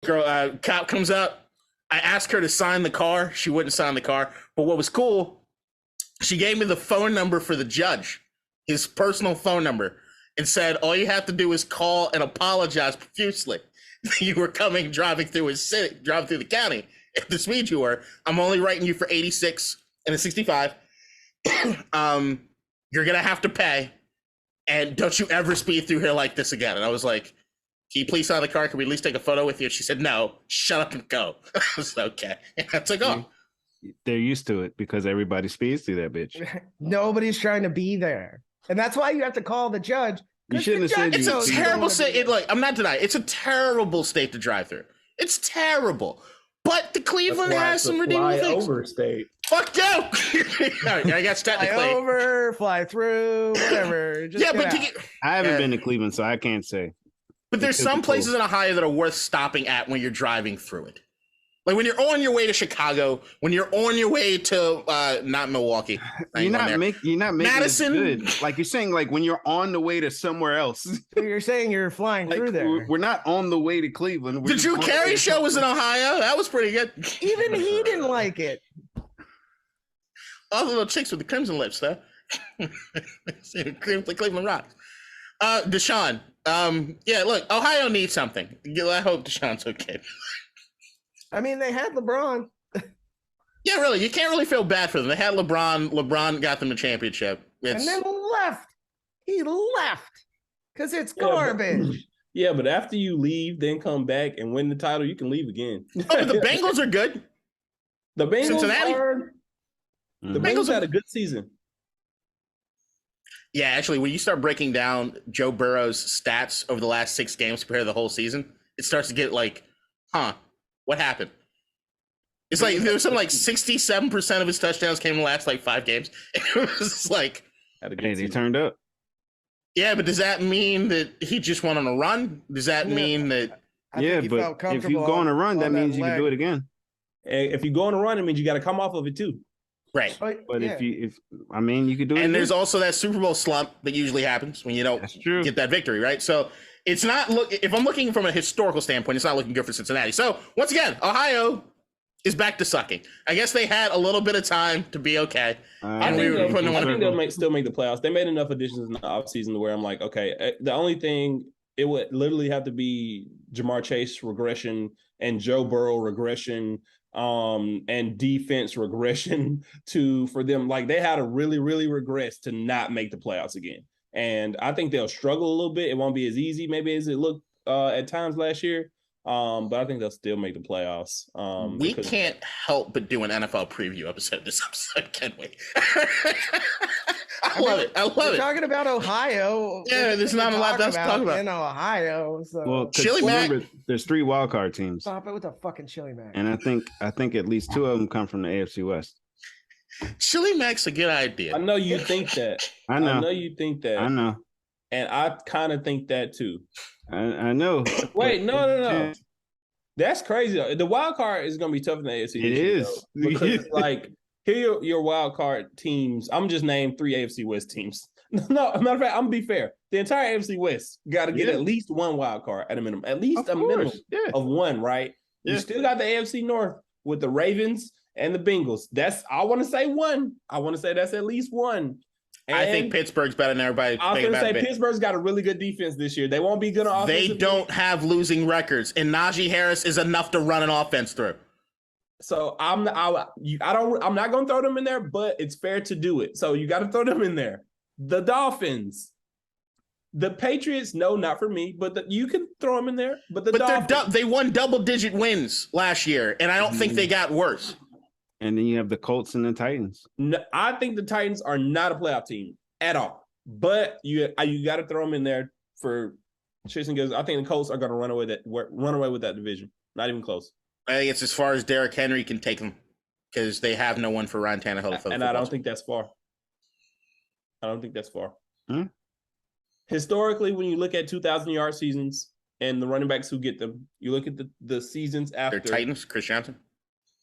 Girl, cop comes up. I asked her to sign the car. She wouldn't sign the car. But what was cool, she gave me the phone number for the judge, his personal phone number, and said, all you have to do is call and apologize profusely. You were driving through the county at the speed you were. I'm only writing you for 86 and a 65. You're gonna have to pay, and don't you ever speed through here like this again. And I was like, can you please sign the car? Can we at least take a photo with you? And she said, no, shut up and go. I was like, okay. And I took off. They're used to it because everybody speeds through that bitch. Nobody's trying to be there, and that's why you have to call the judge. You shouldn't have said It's you a terrible state. Like, I'm not denying it's a terrible state to drive through. It's terrible. But the Cleveland has some redeeming things. Over state. Fuck you! I guess technically. Fly over, fly through, whatever. Just Yeah, get but out. I haven't been to Cleveland, so I can't say. But there's some places in Ohio that are worth stopping at when you're driving through it. Like when you're on your way to Chicago, when you're on your way to not Milwaukee. You're not making Madison. it good. Like you're saying, like when you're on the way to somewhere else. So you're saying you're flying Like, through there. we're not on the way to Cleveland. We're The just Drew on the way Carey to show was in Ohio. That was pretty good. Even he didn't like it. All the little chicks with the crimson lips, though. Cleveland rocks. Deshaun. Yeah, look, Ohio needs something. I hope Deshaun's okay. I mean, they had LeBron. Yeah, really. You can't really feel bad for them. They had LeBron. LeBron got them a championship. And then left. He left because it's garbage. But after you leave, then come back and win the title, you can leave again. Oh, but the Bengals are good. The Bengals Cincinnati? The Bengals had a good season. Yeah, actually, when you start breaking down Joe Burrow's stats over the last 6 games compared to the whole season, it starts to get like, what happened? It's like there was something like 67% of his touchdowns came in the last like 5 games. It was like, Hey, they turned up. yeah, but does that mean that he just went on a run? Does that mean that? I think he felt But if you comfortable go on a run, that on means you leg. can do it again. And if you go on a run, it means you got to come off of it too. Right. But yeah. you could do it. And there's again. also that Super Bowl slump that usually happens when you don't That's true. get that victory, right? So it's not if I'm looking from a historical standpoint, it's not looking good for Cincinnati. So once again, Ohio is back to sucking. I guess they had a little bit of time to be okay. I think they'll still make the playoffs. They made enough additions in the offseason to where I'm like, okay, the only thing, it would literally have to be Jamar Chase regression and Joe Burrow regression and defense regression for them. Like they had to really, really regress to not make the playoffs again. And I think they'll struggle a little bit. It won't be as easy maybe as it looked at times last year. But I think they'll still make the playoffs. We can't help but do an NFL preview episode this episode, can we? I love it. We're talking about Ohio. Yeah, there's not a lot else to talk about in Ohio. So Well, Chili Mac. remember, there's 3 wild card teams, stop it with the fucking chili mac. and I think at least 2 of them come from the AFC West. Chili Mac's a good idea. I know you think that. I know you think that. I know. And I kind of think that too. I know. Wait, no. That's crazy. The wild card is going to be tough in the AFC. It is. Though, because like, here are your wild card teams. I'm just named 3 AFC West teams. No, matter of fact, I'm going to be fair. The entire AFC West got to get at least 1 wild card at a minimum. At least minimum of 1, right? Yeah. You still got the AFC North with the Ravens and the Bengals. I want to say 1. I want to say that's at least 1. And I think Pittsburgh's better than everybody. I was going to say Pittsburgh's got a really good defense this year. They won't be good on offense. They don't have losing records, and Najee Harris is enough to run an offense through. So I'm not going to throw them in there, but it's fair to do it. So you got to throw them in there. The Dolphins, the Patriots. No, not for me, but you can throw them in there. But Dolphins, they won double-digit wins last year, and I don't think they got worse. And then you have the Colts and the Titans. No, I think the Titans are not a playoff team at all. But you got to throw them in there for shits and giggles. I think the Colts are going to run away with that division. Not even close. I think it's as far as Derrick Henry can take them. because they have no one for Ryan Tannehill to fill the And I football don't think that's far. I don't think that's far. Hmm? Historically, when you look at 2,000-yard seasons and the running backs who get them, you look at the seasons after. They're Titans, Chris Johnson.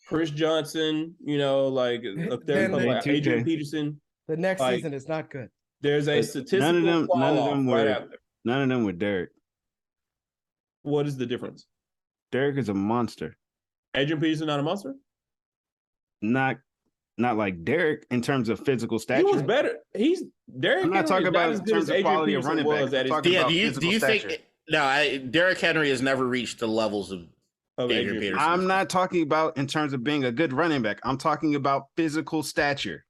Chris Johnson, like up there, Then like they- Adrian 2K. Peterson. The next Like, season is not good. There's a But statistical none of them right were after. none of them were Derek. What is the difference? Derek is a monster. Adrian Peterson not a monster? Not like Derek in terms of physical stature. He was better. Derek I'm not Henry talking is about as in good terms as of Adrian quality of Peterson running back. was at I'm his talking Yeah, about do you physical think stature. Derrick Henry has never reached the levels of of Adrian Peterson? I'm not talking about in terms of being a good running back. I'm talking about physical stature.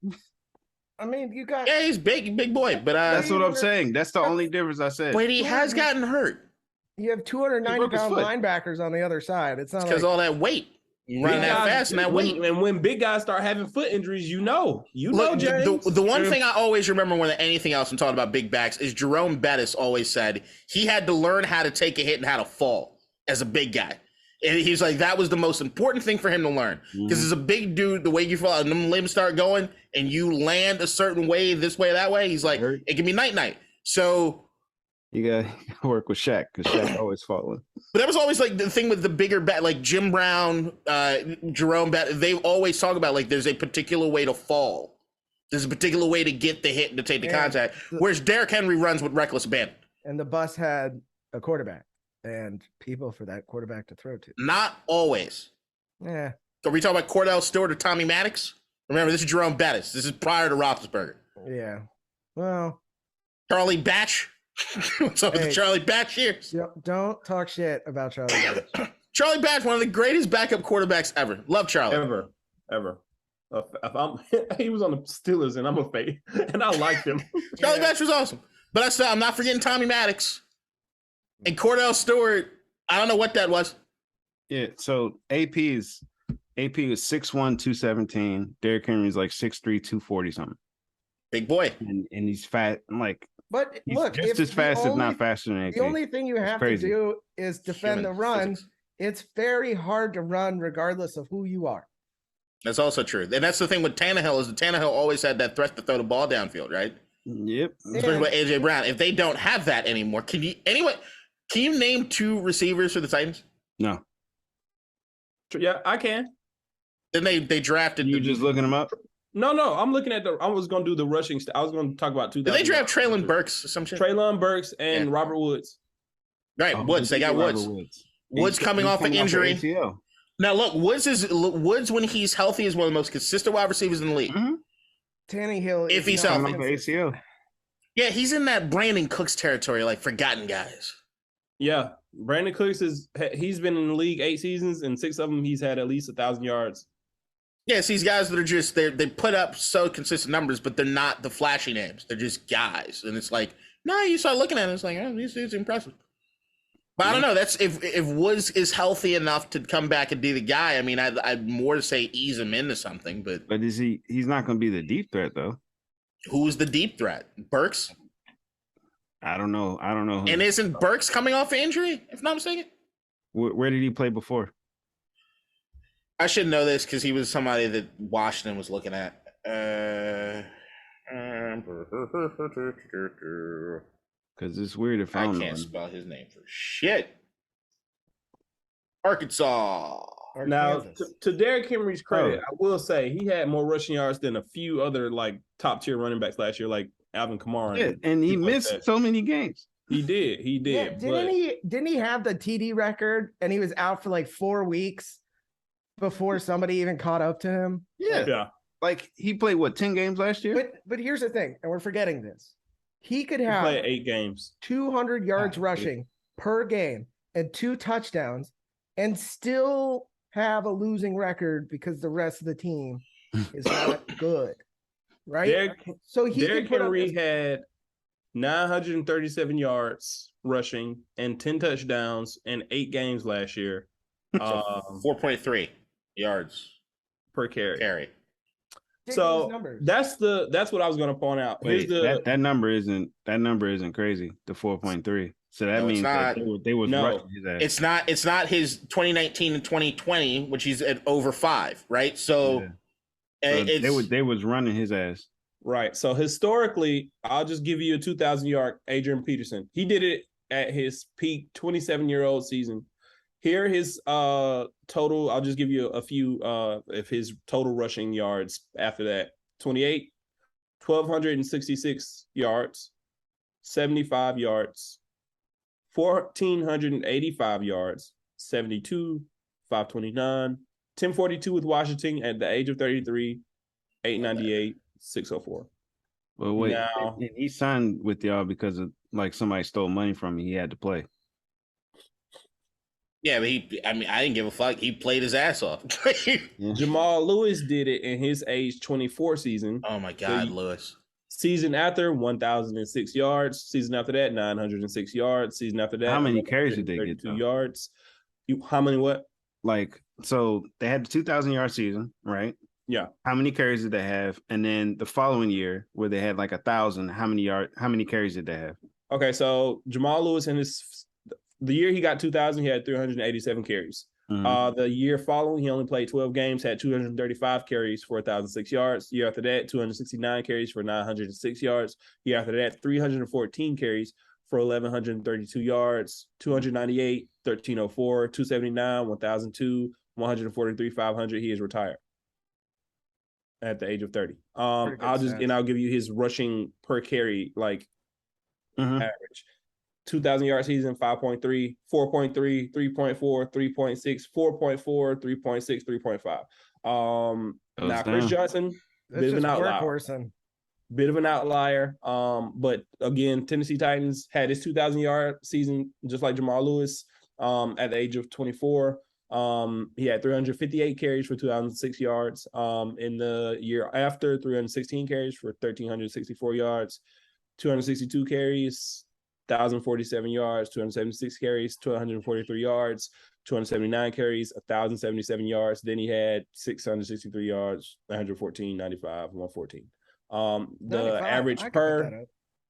I mean, you got Yeah, he's big boy, but That's what I'm 300 saying. That's the only difference I said. but he has gotten hurt. you have 290-pound foot. linebackers on the other side. It's not Because like all that weight, running Big that guys- fast and that weight. when big guys start having foot injuries, Look, James. the one thing I always remember more than anything else when talking about big backs is Jerome Bettis always said he had to learn how to take a hit and how to fall as a big guy. And he's like, that was the most important thing for him to learn. Because as a big dude, the way you fall and them limbs start going and you land a certain way, this way, that way, he's like, it can be night-night. So You got to work with Shaq because Shaq always falling. but that was always like the thing with the bigger bat, like Jim Brown, Jerome Bettis, they always talk about like there's a particular way to fall. There's a particular way to get the hit and to take the contact. Whereas Derrick Henry runs with reckless abandon. and the bus had a quarterback and people for that quarterback to throw to. Not always. Yeah. Are we talking about Cordell Stewart or Tommy Maddox? Remember, this is Jerome Bettis. This is prior to Roethlisberger. Yeah. Well, Charlie Batch. What's up with the Hey. Charlie Batch years? don't talk shit about Charlie Batch. Charlie Batch, one of the greatest backup quarterbacks ever. Love Charlie. ever. He was on the Steelers, and I'm a fan, and I liked him. Charlie Batch was awesome. But I'm not forgetting Tommy Maddox. And Cordell Stewart, I don't know what that was. Yeah. So AP is 6'1", 217. Derrick Henry's like 6'3", 240 something. Big boy. And he's fat. I'm like, But he's look, just if as fast, the if only, not faster than AP. the only thing you have to crazy. do is defend Human the run. physics. It's very hard to run regardless of who you are. That's also true. And that's the thing with Tannehill is that Tannehill always had that threat to throw the ball downfield, right? Yep. Especially with AJ Brown. If they don't have that anymore, can you name two receivers for the Titans? No. Yeah, I can. Then they drafted. You just looking him up? No, I'm looking at I was going to do the rushing. I was going to talk about 2000. Did they draft Traylon Burks or some shit? Traylon Burks and Yeah. Robert Woods. Right, Woods. They got Robert Woods. Woods coming off an coming injury. ACL. Now look, Woods when he's healthy is one of the most consistent wide receivers in the league. Mhm. Tannehill. If is he's not healthy. Coming off ACL. Yeah, he's in that Brandon Cooks territory, like forgotten guys. Yeah, Brandon Cooks he's been in the league 8 seasons, and 6 of them he's had at least 1,000 yards. Yes, these guys that are just they put up so consistent numbers, but they're not the flashy names. They're just guys, and it's like, no, you start looking at it, it's like, oh, these dudes are impressive. But I don't know. That's if Woods is healthy enough to come back and be the guy. I mean, I'd more say ease him into something. But Is he's not going to be the deep threat though. who's the deep threat? Burks? I don't know. Who. And isn't Burks coming off an injury? If not mistaken, Where did he play before? I should know this because he was somebody that Washington was looking at. Because it's weird if I I don't can't know. spell his name for shit. Arkansas. Or Now, Kansas. to Derrick Henry's credit, I will say he had more rushing yards than a few other like top tier running backs last year, like Alvin Kamara. Yeah, and he people like missed that. so many games. He did. Yeah, but didn't he have the TD record and he was out for like 4 weeks before somebody even caught up to him? yeah, Like he played 10 games last year? But here's the thing, and we're forgetting this. He could he have played 8 games. 200 yards Ah, rushing per game and 2 touchdowns and still have a losing record because the rest of the team is not good. Right? So Derrick can put up Henry this- had 937 yards rushing and 10 touchdowns in 8 games last year. 4.3 yards Per carry. carry. ridiculous So numbers. that's what I was going to point out. Wait, Here's that number isn't crazy. The 4.3. So that No, it's means that not. they was No. rushing his ass. It's not his 2019 and 2020, which he's at over 5, right? So Yeah. So It's- they was running his ass. Right. So historically, I'll just give you a 2,000 yard Adrian Peterson. He did it at his peak 27-year-old season. Here his total, I'll just give you a few of his total rushing yards after that. 28, 1,266 yards, 75 yards, 1,485 yards, 72, 529, 1042 with Washington at the age of 33, 898, 604. Well, wait, Now- and he signed with y'all because of like somebody stole money from him. He had to play. yeah, but I didn't give a fuck. He played his ass off. Jamal Lewis did it in his age 24 season. Oh my God, Lewis. Season after 1,006 yards. Season after that 906 yards. Season after that How many carries did they get, 32 though? yards. How many what? Like, so they had the 2,000-yard season, right? Yeah. How many carries did they have? And then the following year, where they had like 1,000, how many carries did they have? Okay, so Jamal Lewis in the year he got 2,000, he had 387 carries. Mhm. The year following, he only played 12 games, had 235 carries for 1,006 yards. Year after that, 269 carries for 906 yards. Year after that, 314 carries for 1,132 yards, 298, 1,304, 279, 1,002, 143, 500. He is retired at the age of 30. Pretty good I'll give you his rushing per carry Mhm. average. 2,000 yard season, 5.3, 4.3, 3.4, 3.6, 4.4, 3.6, 3.5. Goes Now Chris down. Johnson, That's bit of just an outlier. workhorse. Bit of an outlier. But again, Tennessee Titans had his 2,000 yard season, just like Jamal Lewis, at the age of 24. He had 358 carries for 2,006 yards. In the year after, 316 carries for 1,364 yards, 262 carries, 1,047 yards, 276 carries, 243 yards, 279 carries, 1,077 yards. Then he had 663 yards, 114, 95, 114. The 95, average I could put that per up.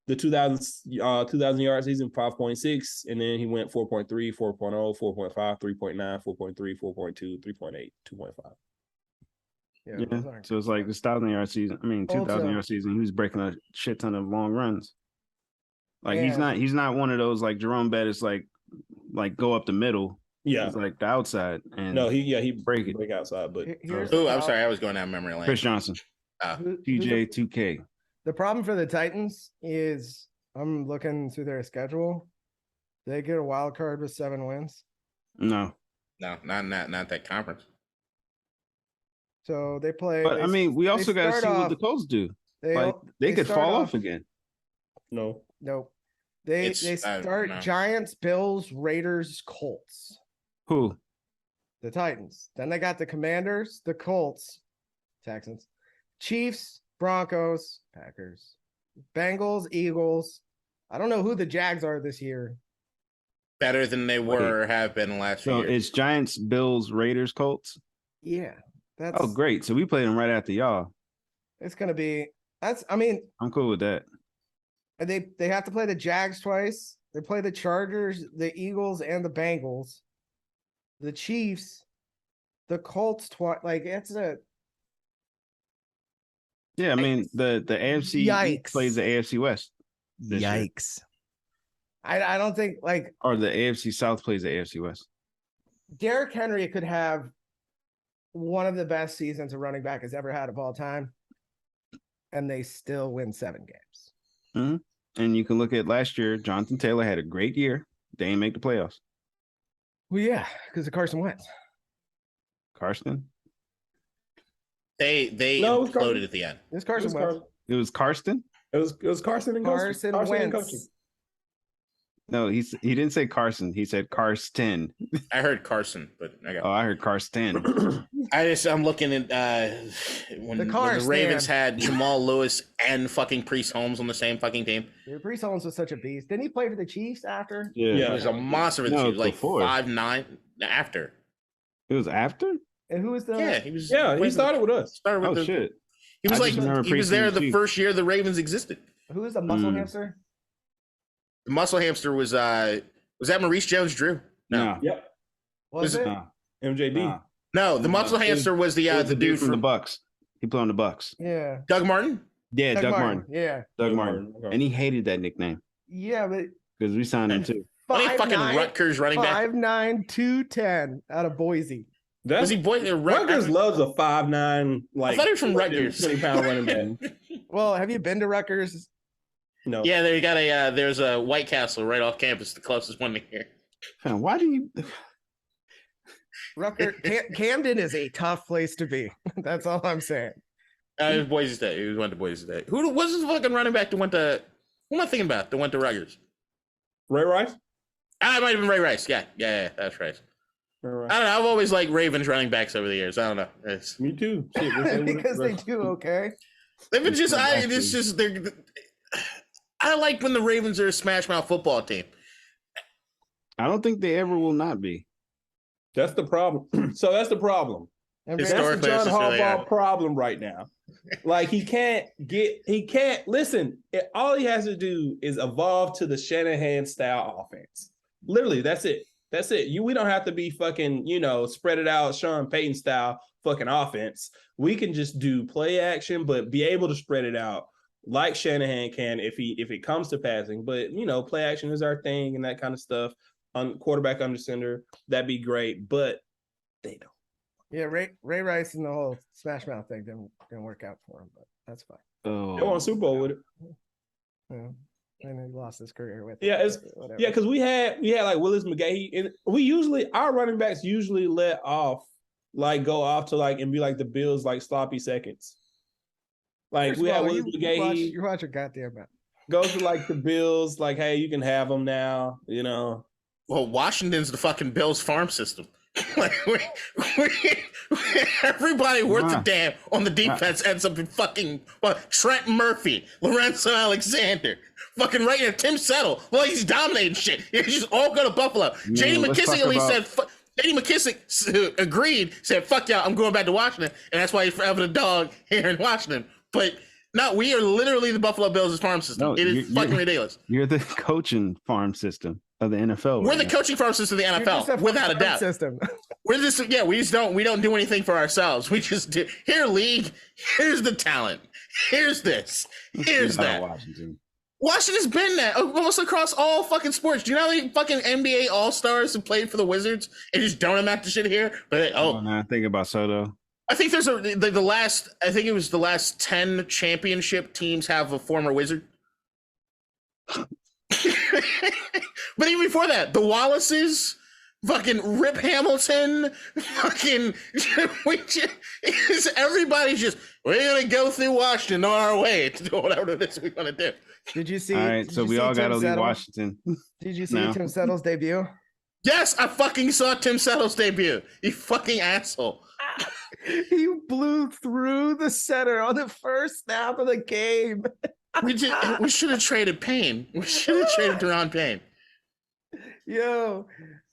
the 2,000 yard season, 5.6, and then he went 4.3, 4.0, 4.5, 3.9, 4.3, 4.2, 3.8, 2.5. Yeah, Yeah. those aren't So it's good like stats. this 1,000-yard season. I mean, 2,000-yard season. He was breaking a shit ton of long runs. Like he's not one of those like Jerome Bettis like go up the middle. Yeah. He's like the outside. And No, he break it. break outside, but Here's Oh, the I'm prob- sorry. I was going down memory lane. Chris Johnson, who's TJ 2K. the problem for the Titans is I'm looking through their schedule. They get a wild card with 7 wins. No. No, not that conference. So they play. But I mean, we also got to see what the Colts do. They could start fall off again. no. Nope. They I don't start know. Giants, Bills, Raiders, Colts. Who? The Titans. Then they got the Commanders, the Colts, Texans, Chiefs, Broncos, Packers, Bengals, Eagles. I don't know who the Jags are this year. Better than they were or have been the last few So years. it's Giants, Bills, Raiders, Colts. Yeah, that's Oh, great. So we played them right after y'all. It's gonna be. I mean, I'm cool with that. and they have to play the Jags twice. They play the Chargers, the Eagles, and the Bengals. The Chiefs, the Colts twice. Like it's a Yeah, I mean the AFC East Yikes. plays the AFC West this year. Yikes. I don't think like Or the AFC South plays the AFC West. Derrick Henry could have one of the best seasons a running back has ever had of all time, and they still win 7 games. And you can look at last year, Jonathan Taylor had a great year. They didn't make the playoffs. Well, yeah, because of Carson Wentz. Karsten? They No, it was imploded Carson. at the end. It's Carson Wentz. It was Karsten? It was Carson and Carson and coaching. Wentz. No, he didn't say Carson. He said Karsten. I heard Carson, but I got. Oh, I heard Karsten. I'm looking at when the car Ravens stand. had Jamal Lewis and fucking Priest Holmes on the same fucking team. Dude, Brees Holmes was such a beast. Didn't he play for the Chiefs after? Yeah. Yeah. He was a monster. No, He was like before. 5'9" after. It was after? And who was the? Yeah, he was. Yeah, he started with us. Started with Oh, the, shit. He was I just remember like he was Priest there and the Chiefs. first year the Ravens existed. Who was the muscle Mm. hamster? The muscle hamster was that Maurice Jones-Drew? No, Was Was- it? No. MJD. Nah. no, the muscle It was- hamster was the It was the dude from the from Bucks. He played on the Bucks. Yeah. Doug Martin? Yeah, Doug Martin. Yeah. Doug Martin. Okay. And he hated that nickname Yeah, but because we signed him too. Only fucking 5'9", Rutgers running back. 5'9", 210 out of Boise. Was he Rutgers loves a 5'9", like I thought he was from Rutgers. 20-pound running back. Well, have you been to Rutgers? No. Yeah, they got there's a White Castle right off campus, the closest one to here. Man, why do you? Rutgers, Camden is a tough place to be. That's all I'm saying. It was Boise State. He went to Boise State. Who was this fucking running back that went to? Who am I thinking about? That went to Rutgers. Ray Rice? It might have been Ray Rice. Yeah, that's right. Ray Rice. I don't know. I've always liked Ravens running backs over the years. I don't know. Me too. Shit, Because they do okay. They've been just. It's just they're. I like when the Ravens are a smash mouth football team. I don't think they ever will not be. That's the problem. So that's the problem. And That's the Historically, John that's just really Harbaugh hard. problem right now. Like he can't listen. All he has to do is evolve to the Shanahan style offense. Literally, that's it. That's it. We don't have to be fucking, spread it out, Sean Payton style fucking offense. We can just do play action, but be able to spread it out like Shanahan can if it comes to passing. But play action is our thing and that kind of stuff. Quarterback under center, that'd be great. But they don't. Yeah, Ray Rice and the whole smash mouth thing didn't work out for him, but that's fine. Oh, They won a Super Bowl with it. Yeah. And he lost his career with Yeah, it. Whatever. Yeah, because we had like Willis McGahee, and our running backs usually let off, like go off to like and be like the Bills like sloppy seconds. Like First we of had all, Willis McGahee you watch your goddamn mouth. goes to like the Bills, like, hey, you can have them now, Well, Washington's the fucking Bills farm system. Like everybody worth a damn on the defense ends up in fucking Trent Murphy, Lorenzo Alexander, fucking right here, Tim Settle. Well, he's dominating shit. He's just all go to Buffalo. J.D. McKissick at least said. J.D. McKissick agreed, said, "Fuck y'all, I'm going back to Washington," and that's why he's forever the dog here in Washington. But no, we are literally the Buffalo Bills' farm system. No, it is fucking ridiculous. You're the coaching farm system of the NFL. We're the coaching farm system of the You're just NFL, without a doubt. System. We're just we don't do anything for ourselves. We just do here, league. Here's the talent. Here's this. Here's that. Washington's been that almost across all fucking sports. Do you know how many fucking NBA All-Stars have played for the Wizards and just don't amount to shit here? But think about Soto. I think there's the last. I think it was the last 10 championship teams have a former Wizard. But even before that, the Wallaces, fucking Rip Hamilton, fucking everybody's just we're gonna go through Washington on our way to do whatever it is we want to do. Did you see? All right, so we all got to leave Washington. Did you see Tim Settle's debut? Yes, I fucking saw Tim Settle's debut. You fucking asshole. He blew through the center on the first snap of the game. We should have traded Payne. We should have traded Deron Payne. Yo,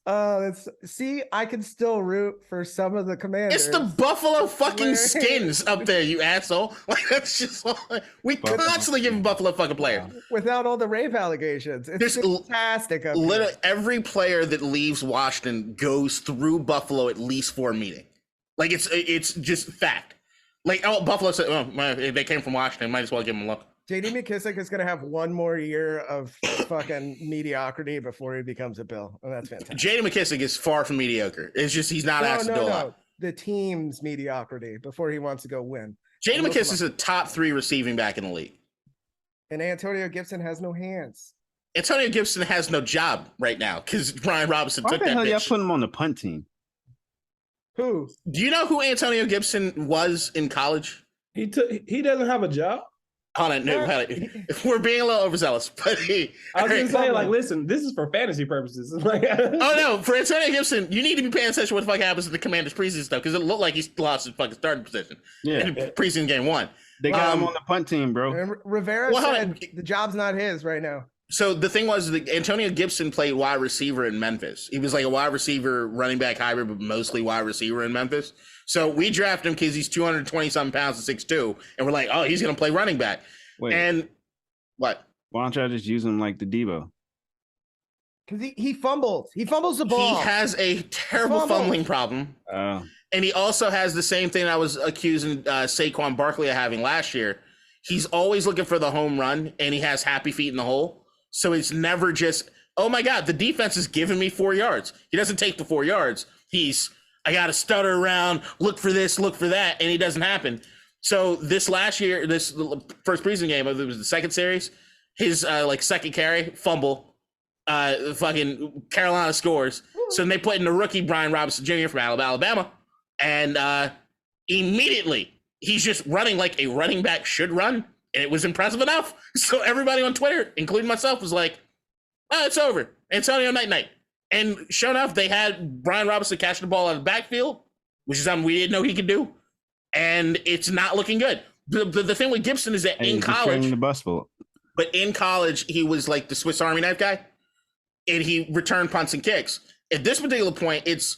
I can still root for some of the Commanders. It's the Buffalo fucking Skins up there, you asshole. Like that's just we constantly give Buffalo fucking players without all the rape allegations. It's fantastic. Literally, every player that leaves Washington goes through Buffalo at least for a meeting. Like it's just fact. Like Buffalo said, if they came from Washington, might as well give them a look. J.D. McKissick is going to have one more year of fucking mediocrity before he becomes a Bill. Oh, that's fantastic. J.D. McKissick is far from mediocre. It's just he's not asked to do a lot. The team's mediocrity before he wants to go win. J.D. McKissick is a top 3 receiving back in the league. And Antonio Gibson has no hands. Antonio Gibson has no job right now because Brian Robinson took that bitch. Why the hell y'all put him on the punt team? Who? Do you know who Antonio Gibson was in college? He doesn't have a job. Hold on, we're being a little overzealous, but I was gonna say, like, listen, this is for fantasy purposes. Like, oh no, for Antonio Gibson, you need to be paying attention to what the fuck happens in the Commanders preseason stuff because it looked like he lost his fucking starting position. In preseason game 1. They got him on the punt team, bro. Rivera said the job's not his right now. So the thing was, Antonio Gibson played wide receiver in Memphis. He was like a wide receiver, running back hybrid, but mostly wide receiver in Memphis. So we drafted him because he's 220-something pounds and 6'2", and we're like, oh, he's going to play running back. Wait. And what? Why don't y'all just use him like the Debo? Because he fumbles. He fumbles the ball. He has a terrible fumbling problem. And he also has the same thing I was accusing Saquon Barkley of having last year. He's always looking for the home run, and he has happy feet in the hole. So it's never just, oh my God, the defense is giving me 4 yards. He doesn't take the 4 yards. I got to stutter around, look for this, look for that, and it doesn't happen. So this last year, this first preseason game, it was the second series, his second carry, fumble, fucking Carolina scores. So then they put in the rookie Brian Robinson Jr. from Alabama, and immediately he's just running like a running back should run, and it was impressive enough. So everybody on Twitter, including myself, was like, oh, it's over. Antonio night. And sure enough, they had Brian Robinson catching the ball out of the backfield, which is something we didn't know he could do. And it's not looking good. The thing with Gibson is that in college, the bus boat. but in college, he was like the Swiss Army knife guy, and he returned punts and kicks. At this particular point, it's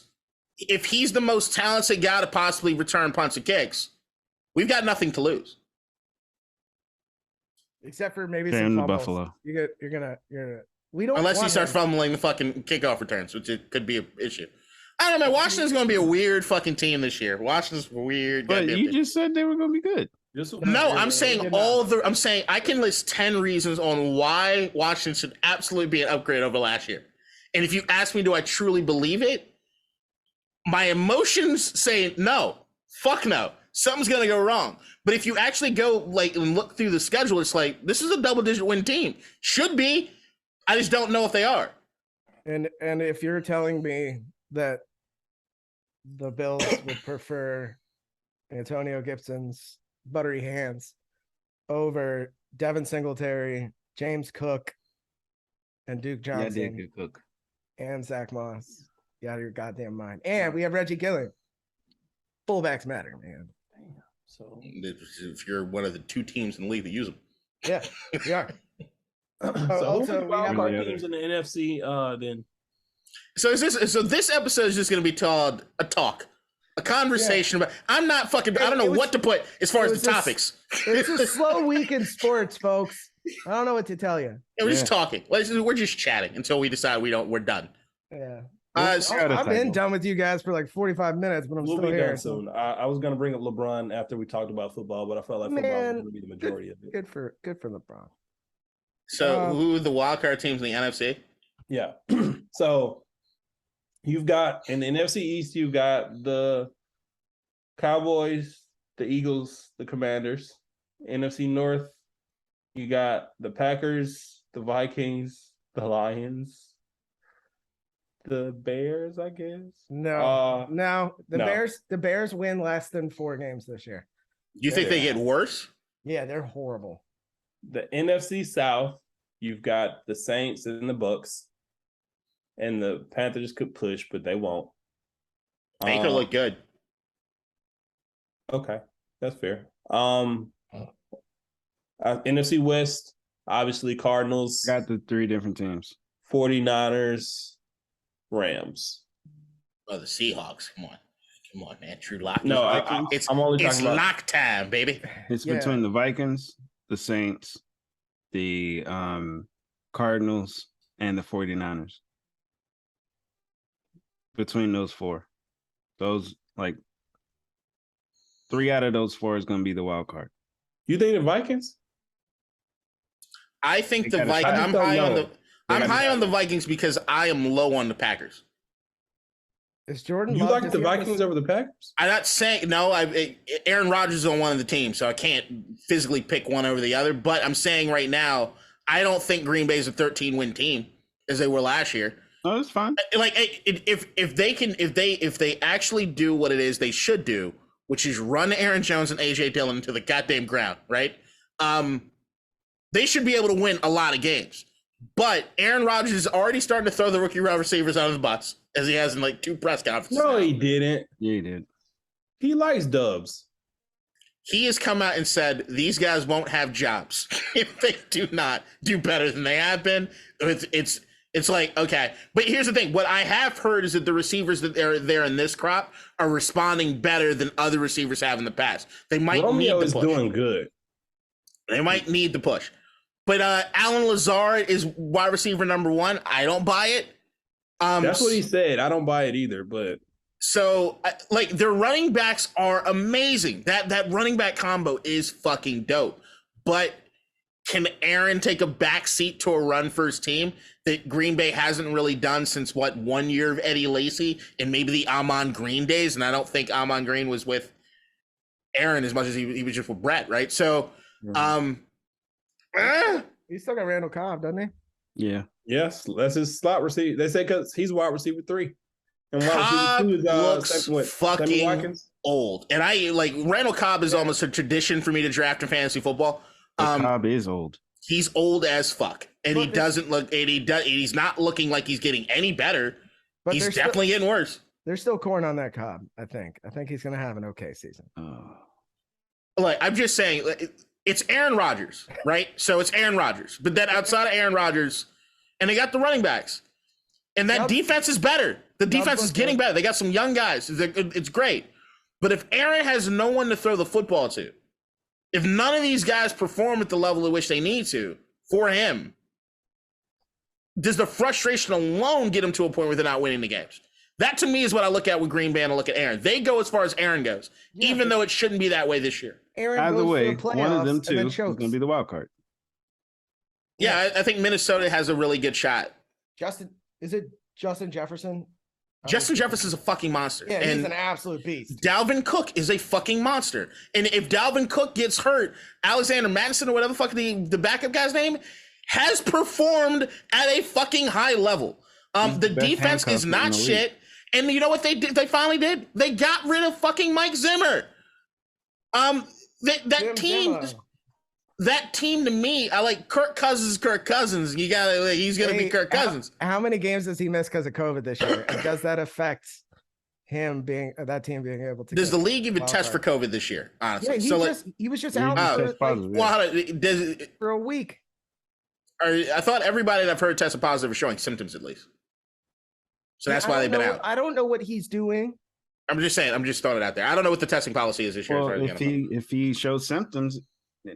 if he's the most talented guy to possibly return punts and kicks, we've got nothing to lose. Except for maybe Damn some the fumbles. Buffalo. You're gonna. We don't. Unless he want starts him. fumbling the fucking kickoff returns, which it could be an issue. I don't know, man. Washington's going to be a weird fucking team this year. Washington's weird. But goddamn you team. just said they were going to be good. No, I'm saying I'm saying I can list 10 reasons on why Washington should absolutely be an upgrade over last year. And if you ask me, do I truly believe it? My emotions say no. Fuck no. Something's going to go wrong. But if you actually go and look through the schedule, it's like, this is a double-digit win team. Should be. I just don't know if they are. And if you're telling me that the Bills would prefer Antonio Gibson's buttery hands over Devin Singletary, James Cook, and Duke Johnson, Cook. and Zach Moss, you out of your goddamn mind. And we have Reggie Gilling. Fullbacks matter, man. So If you're one of the 2 teams in the league that use them. Yeah, we are. also, we have our our- teams in the NFC. Then So this episode is just going to be called a talk, a conversation about. I'm not fucking. I don't know what to put as far as the topics. It's a slow week in sports, folks. I don't know what to tell you. We're just talking. We're just chatting until we decide we're done. Yeah. So- I've been done with you guys for like 45 minutes, but I'm we'll still be here. done soon. I was gonna bring up LeBron after we talked about football, but I felt like football was Man, gonna be the majority of it. Good for LeBron. So who are the wildcard teams in the NFC? Yeah. So you've got in the NFC East, you've got the Cowboys, the Eagles, the Commanders. NFC North, you got the Packers, the Vikings, the Lions, the Bears, I guess. No, the no. Bears win less than 4 games this year. You think they get worse? Yeah, they're horrible. The NFC South, you've got the Saints and the Bucks, and the Panthers could push, but they won't. Baker look good. Okay, that's fair. NFC West, obviously Cardinals, Got the 3 different teams. 49ers, Rams. Oh, the Seahawks. Come on, man. True lock. No, it's I'm only it's talking about lock time, baby. It's Yeah. between the Vikings, the Saints, the Cardinals, and the 49ers. Between those 4. Those, 3 out of those 4 is going to be the wild card. You think the Vikings? I think the gotta- Vikings. I just I'm don't high on know. the. I'm high on the Vikings because I am low on the Packers. Is Jordan? You Love like this the year? Vikings over the Packers? I'm not saying no. Aaron Rodgers is on one of the teams, so I can't physically pick one over the other. But I'm saying right now, I don't think Green Bay's a 13-win team as they were last year. No, that's fine. If they actually do what it is they should do, which is run Aaron Jones and AJ Dillon into the goddamn ground, right? They should be able to win a lot of games. But Aaron Rodgers is already starting to throw the rookie wide receivers out of the bus, as he has in 2 press conferences. No, he didn't. Yeah, you did. He likes dubs. He has come out and said these guys won't have jobs if they do not do better than they have been. It's like, okay. But here's the thing. What I have heard is that the receivers that are there in this crop are responding better than other receivers have in the past. They might Romeo need is the push. doing good. They might need the push. But Alan Lazard is wide receiver number 1. I don't buy it. That's what he said. I don't buy it either, but So, like, their running backs are amazing. That running back combo is fucking dope. But can Aaron take a back seat to a run first team that Green Bay hasn't really done since, 1 year of Eddie Lacy and maybe the Amon Green days? And I don't think Amon Green was with Aaron as much as he was just with Brett, right? So, He's still got Randall Cobb, doesn't he? Yeah. Yes, that's his slot receiver. They say because he's wide receiver 3. And Cobb receiver 2 is Sammy fucking Watkins. old. And I like Randall Cobb is almost a tradition for me to draft in fantasy football. Cobb is old. He's old as fuck. And he doesn't look, and he's not looking like he's getting any better. But He's definitely getting worse. There's still corn on that Cobb, I think. I think he's going to have an okay season. Like, I'm just saying, it's Aaron Rodgers, right? So it's Aaron Rodgers. But then outside of Aaron Rodgers, and they got the running backs. And that defense is better. The defense is getting better. They got some young guys. It's great. But if Aaron has no one to throw the football to, if none of these guys perform at the level at which they need to for him, does the frustration alone get him to a point where they're not winning the games? That to me is what I look at with Green Bay and I look at Aaron. They go as far as Aaron goes, even though it shouldn't be that way this year. Aaron Either goes way, to the one of them playoffs two and is then going chokes. to be the wild card. Yeah, I think Minnesota has a really good shot. Is it Justin Jefferson? Justin Jefferson's a fucking monster. Yeah, and he's an absolute beast. Dalvin Cook is a fucking monster. And if Dalvin Cook gets hurt, Alexander Madison or whatever the fuck the backup guy's name has performed at a fucking high level. The defense is not shit. And you know what they did? They finally did. They got rid of fucking Mike Zimmer. That team to me, I like Kirk Cousins. You gotta, he's gonna be Kirk Cousins. How many games does he miss because of COVID this year? And does that affect him being that team being able to? Does the league even test for COVID this year? Honestly, Yeah, he was just out for a week. I thought everybody that I've heard tested positive is showing symptoms at least. So that's why they've been out. I don't know what he's doing. I'm just saying. I'm just throwing it out there. I don't know what the testing policy is this year. Well, if he shows symptoms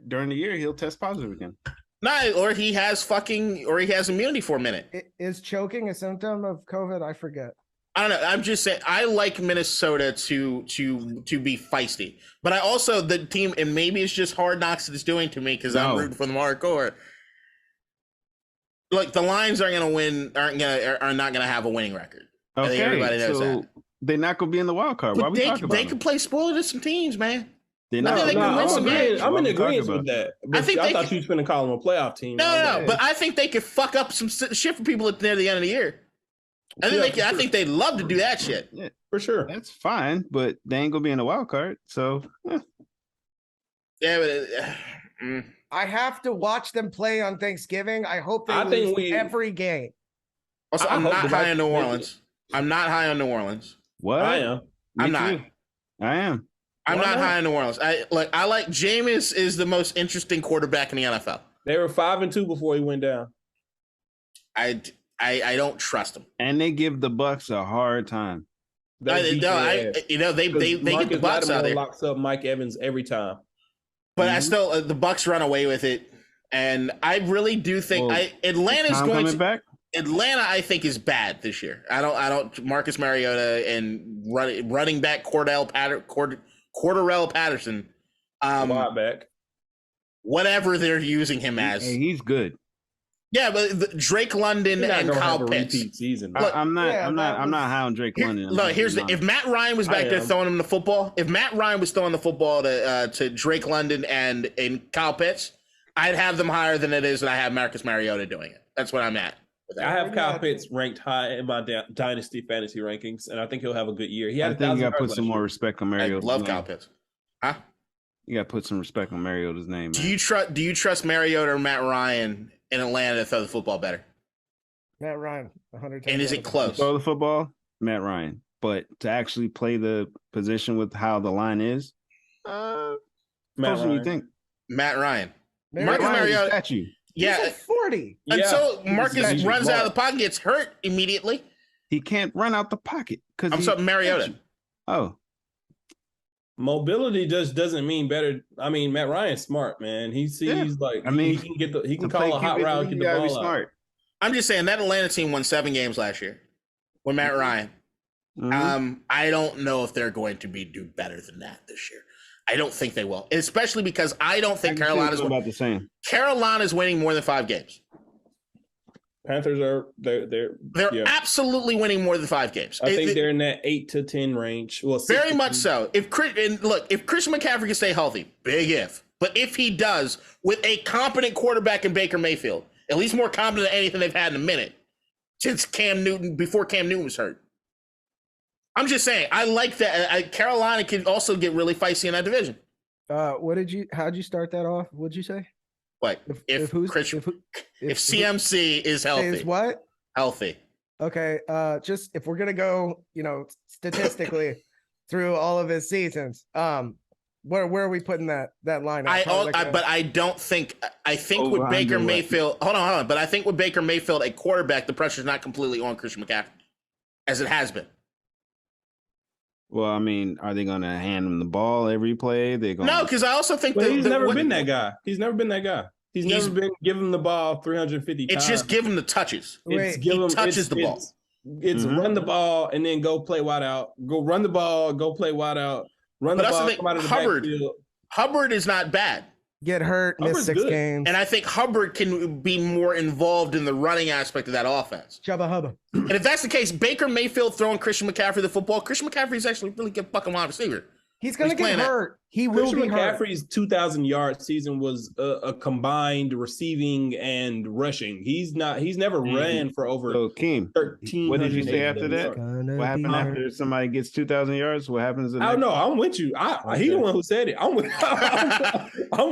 during the year, he'll test positive again. No, or he has immunity for a minute. Is choking a symptom of COVID? I forget. I don't know. I'm just saying I like Minnesota to be feisty, but I also the team, and maybe it's just Hard Knocks that's doing to me because I'm rooting for them hardcore. Look, the Lions are not gonna have a winning record. Okay, I think everybody knows that. They're not gonna be in the wild card. Why we talking about they could play spoiler to some teams, man. I'm in agreement with that. But I thought you was going to call them a playoff team. No, but I think they could fuck up some shit for people near the end of the year. I think they'd love to do that shit. Yeah, for sure. That's fine, but they ain't gonna be in the wild card. So yeah, but I have to watch them play on Thanksgiving. I hope they lose every game. Also, I'm not high on New Orleans. I'm not high on New Orleans. What? I am. I'm not. I am. I'm not high on New Orleans. I like Jameis is the most interesting quarterback in the NFL. They were 5-2 before he went down. I don't trust him. And they give the Bucks a hard time. They get the Bucks out there. Locks up Mike Evans every time. But I still the Bucks run away with it, and I really do think Atlanta's going to back. Atlanta, I think, is bad this year. I don't. Marcus Mariota and running back Cordarrelle Patterson, back, whatever they're using him as. Hey, he's good. Yeah, but Drake London and Kyle Pitts. Season. Look, I'm not high on Drake London. Look, if Matt Ryan was back there throwing him the football, if Matt Ryan was throwing the football to Drake London and Kyle Pitts, I'd have them higher than it is, and I have Marcus Mariota doing it. That's what I'm at. I have Kyle Pitts ranked high in my dynasty fantasy rankings, and I think he'll have a good year. I think you got to put some more respect on Mariota. I love Kyle Pitts. Huh? You got to put some respect on Mariota's name. Do you trust Mariota or Matt Ryan in Atlanta to throw the football better? Matt Ryan, 100. And is it close? Throw the football, Matt Ryan. But to actually play the position with how the line is, Matt Ryan. You think Matt Ryan. Marcus Mariota got you. Yeah, 40. Until Marcus runs out of the pocket, gets hurt immediately. He can't run out the pocket because I'm sorry, Mariota. Oh, mobility just doesn't mean better. I mean, Matt Ryan's smart, man. He sees he can call a hot route, get the ball out. I'm just saying that Atlanta team won 7 games last year with Matt Ryan. I don't know if they're going to do better than that this year. I don't think they will, especially because I don't think Carolina's about the same. Carolina's winning more than 5 games. Panthers are they're absolutely winning more than 5 games. I think they're in that 8 to 10 range. Well, very much so. If Christian McCaffrey can stay healthy, big if. But if he does, with a competent quarterback in Baker Mayfield, at least more competent than anything they've had in a minute since before Cam Newton was hurt. I'm just saying, I like that. Carolina can also get really feisty in that division. How'd you start that off? What'd you say? What if CMC is healthy? Is what? Healthy. Okay. Just if we're gonna go, statistically through all of his seasons, where are we putting that line? But I don't think. I think with Baker Mayfield, hold on. But I think with Baker Mayfield at quarterback, the pressure's not completely on Christian McCaffrey, as it has been. Well, I mean, are they going to hand him the ball every play? No, because I also think he's never been that guy. He's never been that guy. He's never been giving him the ball 350 times. It's just give him the touches. He touches the ball. It's run the ball and then go play wide out. Go run the ball, go play wide out. Run the ball, come out of the backfield. Hubbard is not bad. Get hurt, miss 6 games. And I think Hubbard can be more involved in the running aspect of that offense. Jabba Hubba. And if that's the case, Baker Mayfield throwing Christian McCaffrey the football, Christian McCaffrey is actually a really good fucking wide receiver. He's going to get hurt. He will be hurt. McCaffrey's 2,000-yard season was a combined receiving and rushing. He's never ran for over 13. What did you say after that? What happened after somebody gets 2,000 yards? What happens? I don't know. I'm with you. He's the one who said it. I'm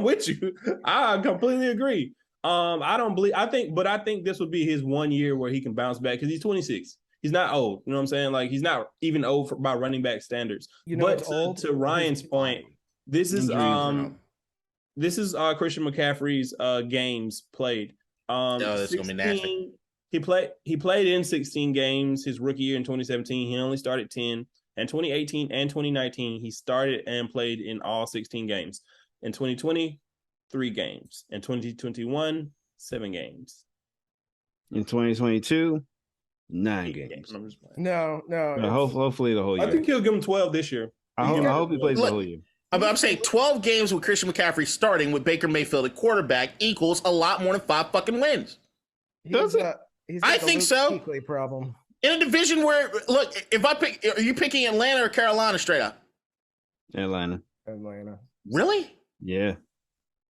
with you. I completely agree. I think this would be his 1 year where he can bounce back because he's 26. He's not old. You know what I'm saying? Like, he's not even old by running back standards. But to Ryan's point, this is Christian McCaffrey's games played. That's gonna be nasty. He played in 16 games his rookie year in 2017. He only started 10. In 2018 and 2019, he started and played in all 16 games. In 2020, 3 games. In 2021, 7 games. In 2022, 9 games. No. Hopefully the whole year. I think he'll give him 12 this year. I hope he plays the whole year. I'm saying 12 games with Christian McCaffrey starting with Baker Mayfield at quarterback equals a lot more than 5 fucking wins. I think so. Problem. In a division where, look, if I pick, are you picking Atlanta or Carolina straight up? Atlanta. Really? Yeah.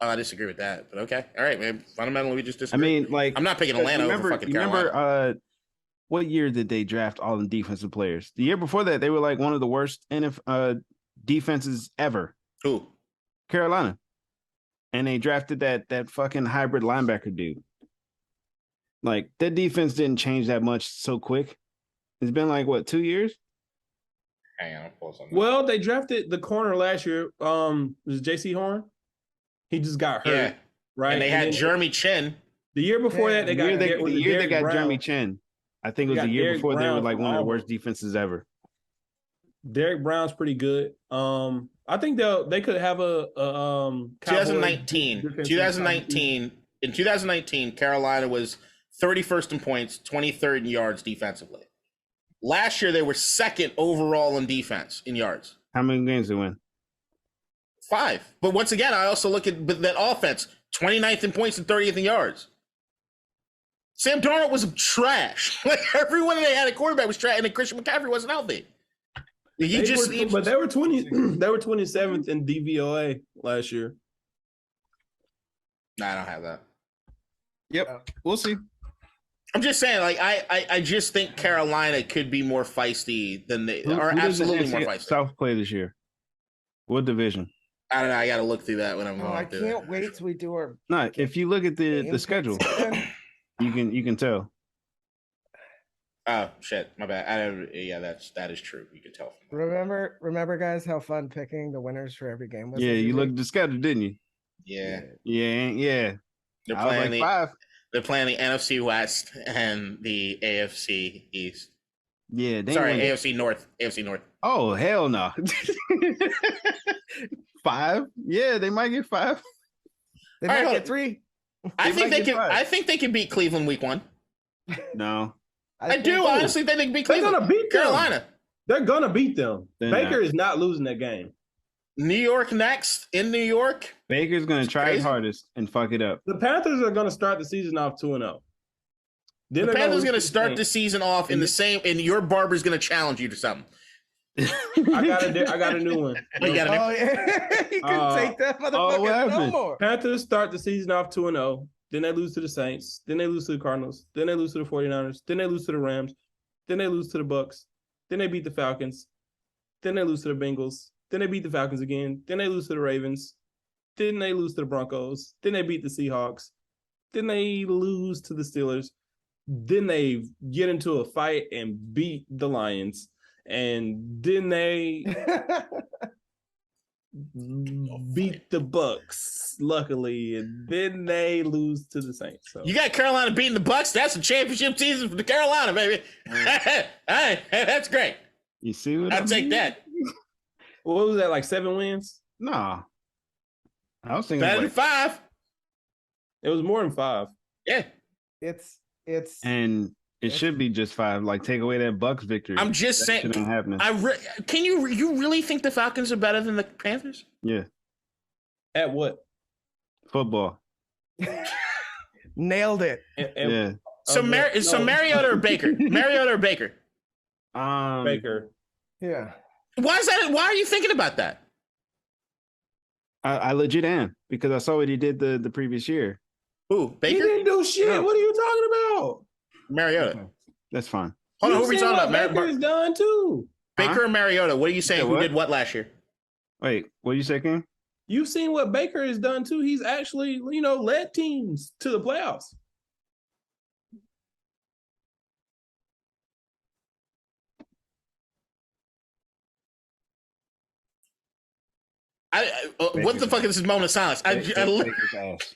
Oh, I disagree with that, but okay. All right, man. Fundamentally, we just disagree. I mean, like, I'm not picking Atlanta over fucking Carolina. Remember, what year did they draft all the defensive players? The year before that, they were like one of the worst defenses ever. Who? Carolina. And they drafted that fucking hybrid linebacker dude. Like, that defense didn't change that much so quick. It's been like, what, 2 years? Hang on, pull something. Well, they drafted the corner last year. Was J.C. Horn? He just got hurt. Yeah. Right. And they had Jeremy Chin. The year before that, they got Jeremy Chin. I think it was the year before they were like one of the worst defenses ever. Derek Brown's pretty good. I think they could have a 2019. In 2019, Carolina was 31st in points, 23rd in yards defensively. Last year, they were 2nd overall in defense in yards. How many games did they win? 5. But once again, I also look at that offense, 29th in points and 30th in yards. Sam Darnold was trash. Like, everyone they had at quarterback was trash, and then Christian McCaffrey wasn't healthy. But they were 20. They were 27th in DVOA last year. Nah, I don't have that. Yep, we'll see. I'm just saying, like, I just think Carolina could be more feisty than they are. Absolutely more feisty. South play this year. What division? I don't know. I got to look through that when I'm going. I can't wait till we do our. No, if you look at the schedule, you can tell. Oh shit, my bad. Yeah, that is true. You can tell. Remember, guys, how fun picking the winners for every game was. Yeah, you looked at the schedule, didn't you? Yeah. They're playing 5. They're playing the NFC West and the AFC East. Yeah, AFC North. AFC North. Oh hell no. 5? Yeah, they might get 5. They might get 3. I think they can beat Cleveland week 1. No. I do honestly think they can beat Cleveland. They're gonna beat Carolina. They're gonna beat them. They're Baker not. is not losing that game. New York next in New York. Baker's gonna try his crazy. hardest and fuck it up. The Panthers are gonna start the season off 2-0. The Panthers going to start the season off in the same, and your barber's going to challenge you to something. I got a new one. We got a new- Oh yeah, you can take that what motherfucker no happened? more. Panthers start the season off 2-0. Then they lose to the Saints. Then they lose to the Cardinals. Then they lose to the 49ers. Then they lose to the Rams. Then they lose to the Bucks. Then they beat the Falcons. Then they lose to the Bengals. Then they beat the Falcons again. Then they lose to the Ravens. Then they lose to the Broncos. Then they beat the Seahawks. Then they lose to the Steelers. Then they get into a fight and beat the Lions. And then they beat the Bucks, luckily, and then they lose to the Saints. So You got Carolina beating the Bucks. That's a championship season for the Carolina, baby. All right, that's great. You see what I'll take that. what was that, like 7 wins? Nah. I was thinking Better than like, 5. It was more than 5. Yeah. It's and it should be just 5. Like, take away that Bucks victory. I'm just That saying. shit ain't happening. Can you really think the Falcons are better than the Panthers? Yeah. At what? Football. nailed it. Yeah. So Mariota or Baker? Mariota or Baker? Baker. Yeah. Why is that? Why are you thinking about that? I legit am, because I saw what he did the previous year. Who? He Baker? didn't do shit. No. What are you talking about? Mariota. That's fine. Hold on, who are we seen talking what about? Baker's done too. Baker or Mariota? What are you saying? Yeah, Who what? did what last year? Wait, what you say, King? You've seen what Baker has done too. He's actually, led teams to the playoffs. What the fuck is this moment of silence? Baker's ass.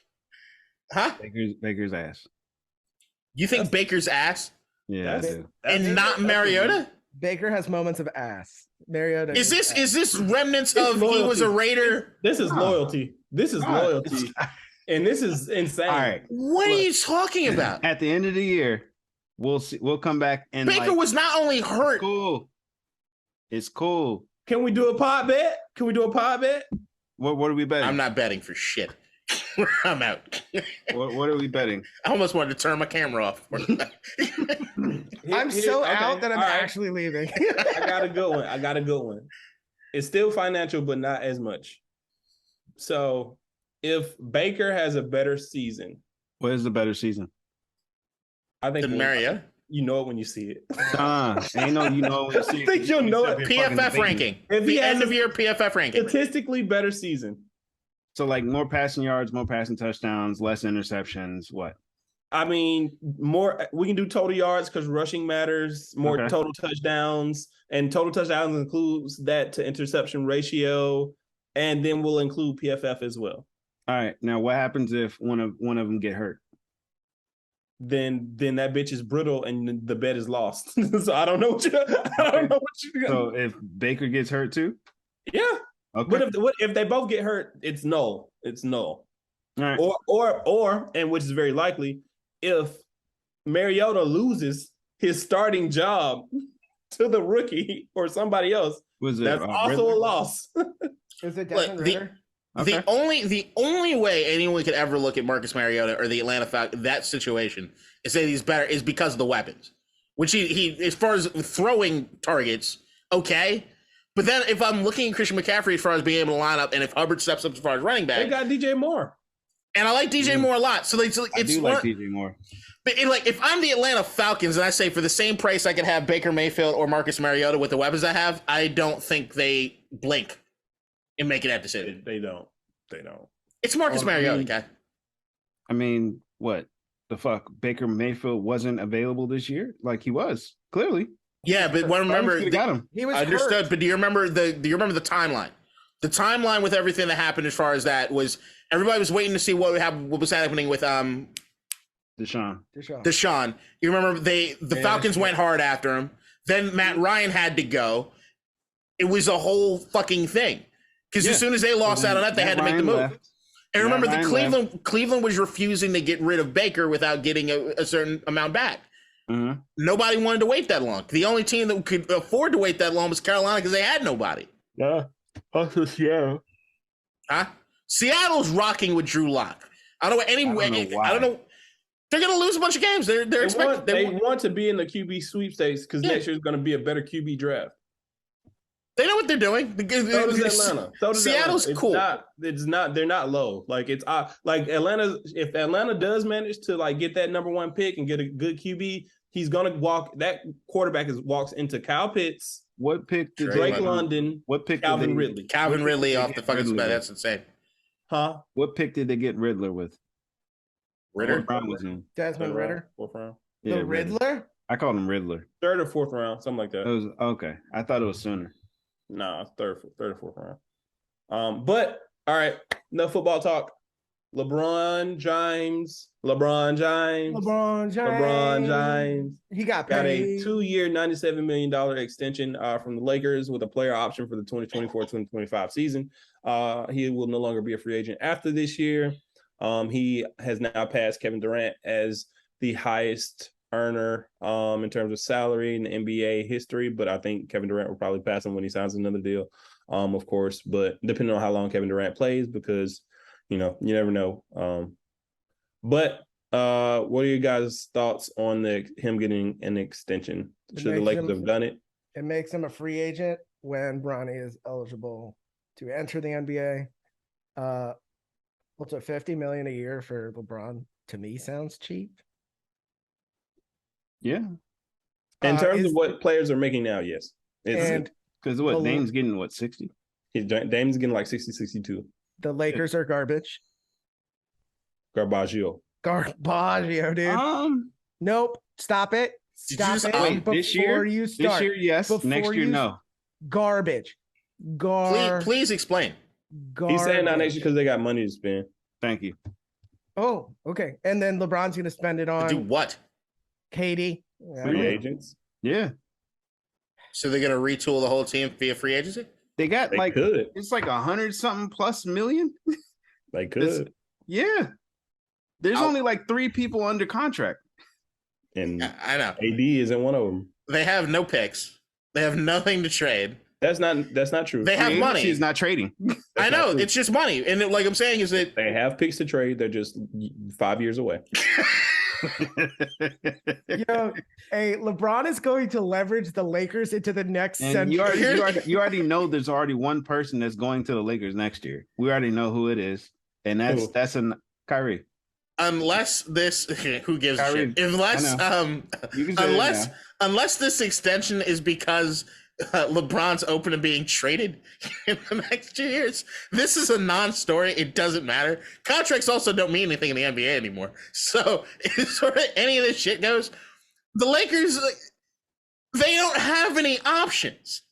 Huh? Baker's ass. You think Baker's ass Yeah, I That's- do. and not Mariota? Baker has moments of ass. Mariota Is this remnants It's of he was a loyalty. Raider? This is loyalty. This is loyalty. And this is insane. All right. What are you talking about? At the end of the year, we'll see. We'll come back and Baker was not only hurt. cool. It's cool. Can we do a pod bet? What are we betting? I'm not betting for shit. I'm out. What are we betting? I almost wanted to turn my camera off. I'm so Okay, out that I'm all right. actually leaving. I got a good one. It's still financial, but not as much. So if Baker has a better season, What is the better season? I think Than Mariota? you know it when you see it. Ain't no, you know. When you see I think you'll know it. PFF ranking. If he The has end a- of year PFF ranking. Statistically better season. So like more passing yards, more passing touchdowns, less interceptions. What? I mean, more. We can do total yards because rushing matters. More Okay. total touchdowns, and total touchdowns includes that to interception ratio, and then we'll include PFF as well. All right. Now, what happens if one of them get hurt? Then that bitch is brittle and the bet is lost. So I don't know what you. So if Baker gets hurt too, Yeah, okay. but if they both get hurt, it's null. It's null. All right. Or and which is very likely, if Mariota loses his starting job to the rookie or somebody else, Was it that's also Ridley? a loss. Is it Look, Desmond Ritter? Okay. The only way anyone could ever look at Marcus Mariota or the Atlanta Falcons that situation and say he's better is because of the weapons, which he as far as throwing targets, okay. But then if I'm looking at Christian McCaffrey as far as being able to line up, and if Hubbard steps up as far as running They back, got DJ Moore. and I like DJ Moore a lot, so it's I do like DJ Moore. But if I'm the Atlanta Falcons and I say for the same price I could have Baker Mayfield or Marcus Mariota with the weapons I have, I don't think they blink in making that decision. They don't. It's Marcus Well, I Mariota, mean- guy. I mean, what the fuck? Baker Mayfield wasn't available this year. Like he was clearly. Yeah, but remember, Could got him. He was I understood. hurt. But do you remember the timeline? The timeline with everything that happened as far as that was everybody was waiting to see what was happening with Deshaun. Deshaun. You remember the Falcons went hard after him. Then Matt Ryan had to go. It was a whole fucking thing. Because as soon as they lost out on that, they had to make the move. Left. And remember, Matt the Ryan Cleveland was refusing to get rid of Baker without getting a certain amount back. Mhm. Nobody wanted to wait that long. The only team that could afford to wait that long was Carolina because they had nobody. Yeah. Yeah. Huh? Seattle's rocking with Drew Lock. I don't know anyway. I don't know. They're gonna lose a bunch of games. They're expected. They want to be in the QB sweepstakes because next year's going to be a better QB draft. They know what they're doing. So does Atlanta. Seattle's cool. It's not. They're not low. Like it's like Atlanta. If Atlanta does manage to like get that number 1 pick and get a good QB, he's gonna walk. That quarterback walks into Kyle Pitts. What pick did Drake London? What pick? Calvin Ridley. Calvin Ridley off the fucking spot. That's insane. Huh? What pick did they get Riddler with? Ritter. Brown was in. Desmond Ritter. 4th round. Yeah, The Riddler? I called him Riddler. 3rd or 4th round, something like that. It was okay. I thought it was sooner. Nah, 3rd or 4th round. But all right, enough football talk. LeBron James. He got a paid. 2-year, $97 million extension from the Lakers with a player option for the 2024-2025 season. He will no longer be a free agent after this year. He has now passed Kevin Durant as the highest earner in terms of salary in the NBA history, but I think Kevin Durant will probably pass him when he signs another deal, of course, but depending on how long Kevin Durant plays, because, you never know. But what are you guys' thoughts on him getting an extension? Should the Lakers have done it? It makes him a free agent when Bronny is eligible to enter the NBA. What's it, $50 million a year for LeBron? To me, sounds cheap. Yeah. In terms of what players are making now, yes. Because what, Dame's getting, 60? Dame's getting like 60, 62. The Lakers are garbage. Garbaggio, dude. Nope. Stop it. Stop it before you start. This year, yes. Next year, no. Garbage. Please explain. He's saying not next year because they got money to spend. Thank you. Oh, okay. And then LeBron's going to spend it on do what? Katie. Free agents. Yeah. So they're going to retool the whole team via free agency? They got it's like 100-something plus million. They could. Yeah. There's only like 3 people under contract. And I know. AD isn't one of them. They have no picks. They have nothing to trade. That's not true. They have money. He's not trading. I know. It's just money. And like I'm saying is that they have picks to trade. They're just 5 years away. Hey, LeBron is going to leverage the Lakers into the next century. You already know there's already one person that's going to the Lakers next year. We already know who it is. And that's Kyrie. Unless this who gives Kyrie, a shit? Unless this extension is because LeBron's open to being traded in the next 2 years. This is a non-story. It doesn't matter. Contracts also don't mean anything in the NBA anymore. So if sort of any of this shit goes, the Lakers, they don't have any options.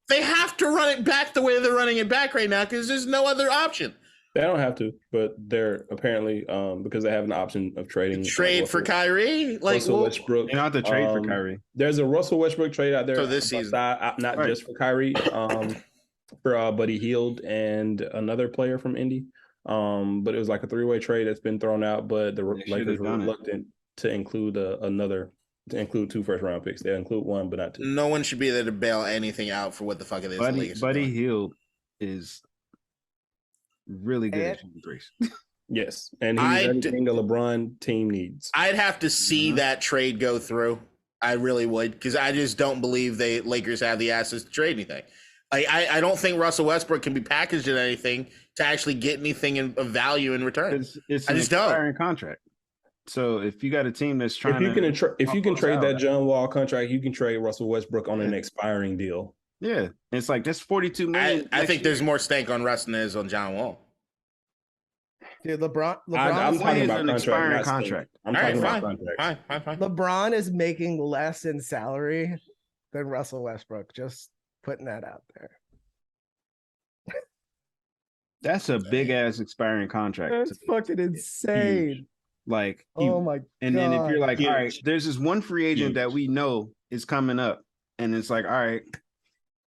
They have to run it back the way they're running it back right now because there's no other option. They don't have to, but they're apparently because they have an option of trading. Trade for Kyrie, Russell Westbrook. You don't have to trade for Kyrie. There's a Russell Westbrook trade out there for this season, not just for Kyrie, for Buddy Hield and another player from Indy. But it was like a 3-way trade that's been thrown out. But the Lakers were reluctant to include to include 2 first-round picks. They include 1, but not 2. No one should be there to bail anything out for what the fuck it is. Buddy Hield is really good at shooting threes. Yes, and he's everything the LeBron team needs. I'd have to see that trade go through. I really would, because I just don't believe the Lakers have the assets to trade anything. I don't think Russell Westbrook can be packaged in anything to actually get anything of value in return. It's an expiring contract. So if you got a team that's trying, if you can trade that John Wall contract, you can trade Russell Westbrook on an expiring deal. Yeah, it's like that's $42 million. I think there's more stank on Russ than there is on John Wall. Dude, LeBron I'm talking about an expiring contract. I'm talking about contract. Fine. LeBron is making less in salary than Russell Westbrook. Just putting that out there. That's a big ass expiring contract. That's fucking insane. Huge. Like, oh my god. And then if you're like, all right, there's this one free agent that we know is coming up, and it's like, all right,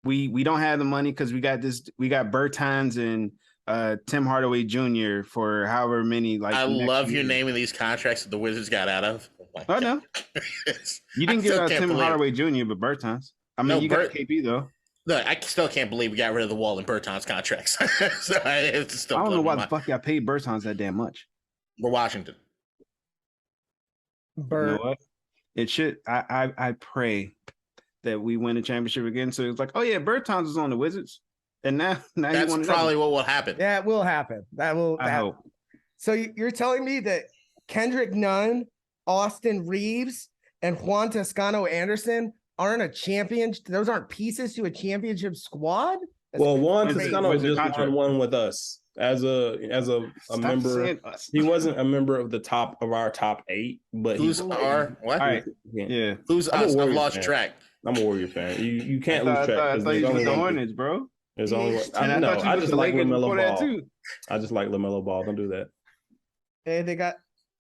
we don't have the money because we got Bertans and Tim Hardaway Jr. for however many. Like I next love you year. naming these contracts that the Wizards got out of. Oh my I God. know. You I didn't give still out can't Tim believe it. Hardaway Jr., but Bertans. I mean, No, you got KP though. Look, I still can't believe we got rid of the Wall and Bertans contracts. So it's still I don't know why blowing the fuck y'all paid Bertans that damn much. We're Washington. You know what? It should. I pray that we win a championship again. So it's like, oh yeah, Bertans is on the Wizards, and now That's probably what will happen. Yeah, it will happen. That will. I hope. So you're telling me that Kendrick Nunn, Austin Reeves, and Juan Toscano Anderson aren't a champion? Those aren't pieces to a championship squad? That's Well, Juan crazy. Toscano Where's the just contract? won one with us as a Stop member. saying us. He wasn't a member of our top 8, but Who's he's our what? All right. Yeah. Who's I'm a us? I've Warriors lost fan. track. I'm a Warriors fan. You can't I lose track. thought 'cause you there's was only the one- Hornets, bro. There's only one. And I thought you I was just the like Lakers LaMelo before that Ball. too. I just like LaMelo Ball. Don't do that. Hey, they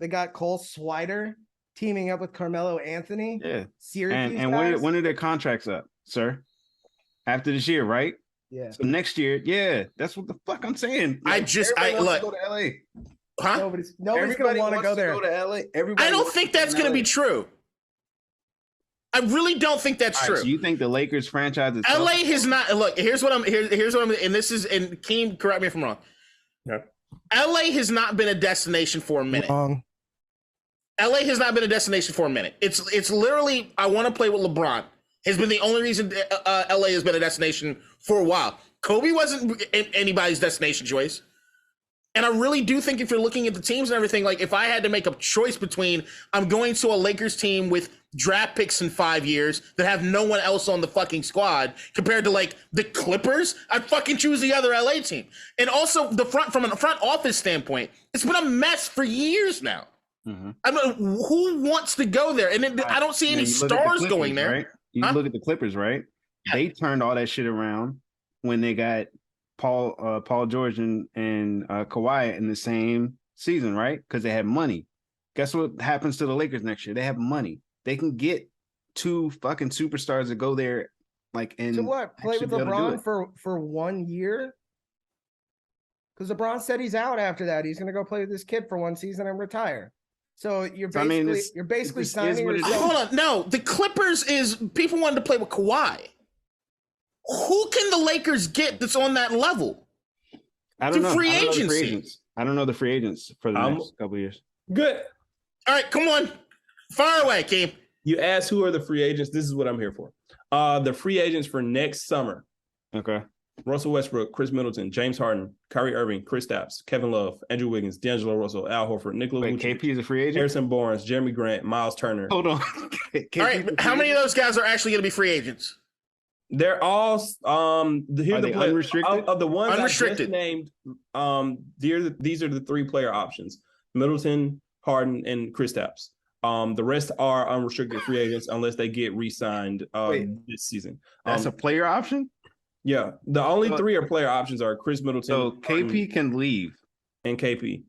got Cole Swider teaming up with Carmelo Anthony. Yeah. Syracuse And guys? when are their contracts up, sir? After this year, right? Yeah. So next year, yeah, that's what the fuck I'm saying. I everybody wants look. to go to LA. Huh? Nobody's Everybody gonna want to wants go there. Go to LA. Everybody I don't wants think to go that's to going to LA. be true. I really don't think that's All right, true. so you think the Lakers franchise is LA has not look. Here's what I'm and this is and Keem, correct me if I'm wrong. Yeah. LA has not been a destination for a minute. Wrong. LA has not been a destination for a minute. It's literally I want to play with LeBron has been the only reason LA has been a destination for a while. Kobe wasn't anybody's destination choice. And I really do think if you're looking at the teams and everything, like if I had to make a choice between I'm going to a Lakers team with draft picks in 5 years that have no one else on the fucking squad compared to like the Clippers, I'd fucking choose the other LA team. And also from a front office standpoint, it's been a mess for years now. Mhm. I mean, who wants to go there? And I don't see any Now, you look at the stars Clippers, going there. Right? You Huh? look at the Clippers, right? Yeah. They turned all that shit around when they got Paul George and Kawhi in the same season, right? Because they had money. Guess what happens to the Lakers next year? They have money. They can get 2 fucking superstars to go there, like and So what? Play with actually be able to do LeBron it. for 1 year? Because LeBron said he's out after that. He's gonna go play with this kid for 1 season and retire. So you're So, I basically mean, you're basically it is signing what it is. yourself. Hold on. No, the Clippers is people wanted to play with Kawhi. Who can the Lakers get that's on that level? I don't to know. free I don't know the free agency. agents. I don't know the free agents for the next couple of years. Good. All right, come on. Fire away, Keem. You asked who are the free agents. This is what I'm here for. The free agents for next summer: Okay. Russell Westbrook, Chris Middleton, James Harden, Kyrie Irving, Kristaps, Kevin Love, Andrew Wiggins, D'Angelo Russell, Al Horford, Nikola Wait, Vucevic, KP is a free agent? Harrison Barnes, Jeremy Grant, Miles Turner. Hold on. All right, how many of those guys are actually going to be free agents? They're all here's Are the they play- unrestricted? of the ones Unrestricted. I just named. These are the 3 player options: Middleton, Harden, and Kristaps. The rest are unrestricted free agents unless they get re-signed this season. That's a player option? Yeah, the only So- 3 are player options are Chris Middleton, So Harden, KP can leave. and KP.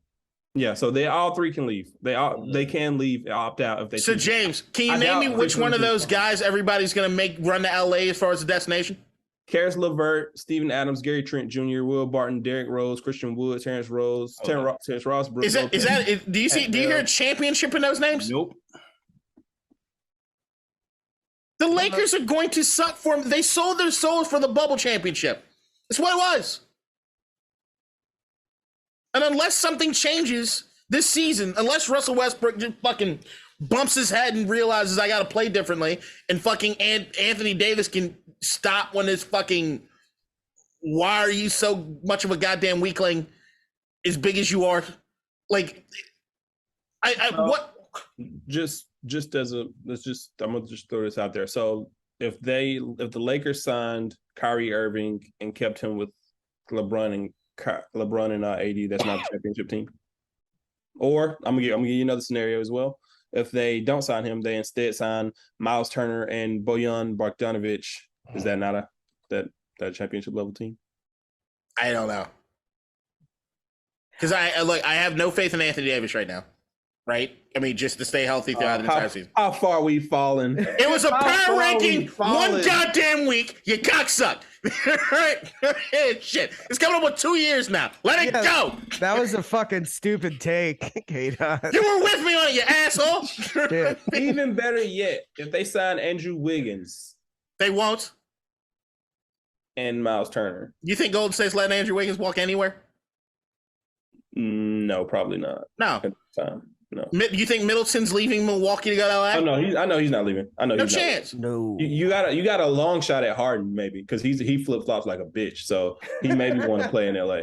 Yeah, so they all 3 can leave. They can leave, opt out if they. So, choose. James, can you I name doubt me which Chris one of Middleton's those guys everybody's going to run to LA as far as the destination? Karis LeVert, Steven Adams, Gary Trent Jr., Will Barton, Derrick Rose, Christian Wood, Terrence Ross, Brooke Is that Lopez. do you hear a championship in those names? Nope. The Lakers are going to suck for them. They sold their souls for the bubble championship. That's what it was. And unless something changes this season, unless Russell Westbrook just fucking bumps his head and realizes I got to play differently, and fucking Anthony Davis can stop when his fucking why are you so much of a goddamn weakling as big as you are? Like, what? Just as a I'm gonna just throw this out there. So if the Lakers signed Kyrie Irving and kept him with LeBron and AD, that's not a championship team. Or I'm gonna give you another scenario as well. If they don't sign him, they instead sign Miles Turner and Bojan Bogdanovic. Is that not that championship level team? I don't know. Because I have no faith in Anthony Davis right now. right? I mean, just to stay healthy throughout the entire season. How far we fallen? It was a How power far ranking we fallen? one goddamn week. You cocksucked. Shit. It's coming up with 2 years now. Let it go. That was a fucking stupid take, K-Dot. You were with me on it, you asshole. Dude. Even better yet, if they sign Andrew Wiggins They won't. and Miles Turner. You think Golden State's letting Andrew Wiggins walk anywhere? No, probably not. No. At the time. No. You think Middleton's leaving Milwaukee to go to LA? Oh, no, I know he's not leaving. I know No he's not leaving. chance. No. You got a long shot at Harden maybe because he flip flops like a bitch, so he maybe want to play in LA.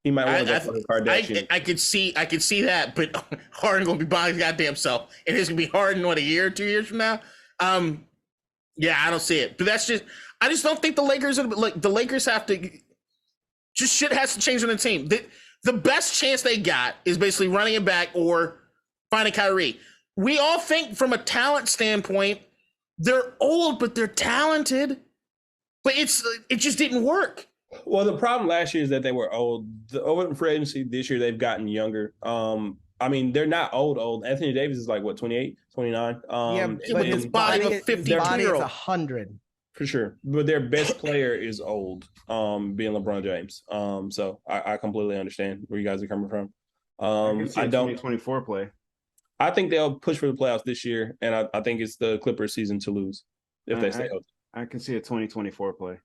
He might want to go for the Kardashian. I could see that, but Harden gonna be by his goddamn self, and it's gonna be Harden a year, 2 years from now. Yeah, I don't see it, but I just don't think the Lakers are like the Lakers have to. Just shit has to change on the team. The best chance they got is basically running it back or finding Kyrie. We all think from a talent standpoint, they're old, but they're talented. But it just didn't work. Well, the problem last year is that they were old. Over in free agency this year, they've gotten younger. I mean, they're not old. Anthony Davis is like, what, 28, 29? But his body of 52-year-old. 100. For sure. But their best player is old, being LeBron James. So I completely understand where you guys are coming from. I don't 2024 play. I think they'll push for the playoffs this year, and I think it's the Clippers season to lose if they stay healthy. I can see a 2024 play.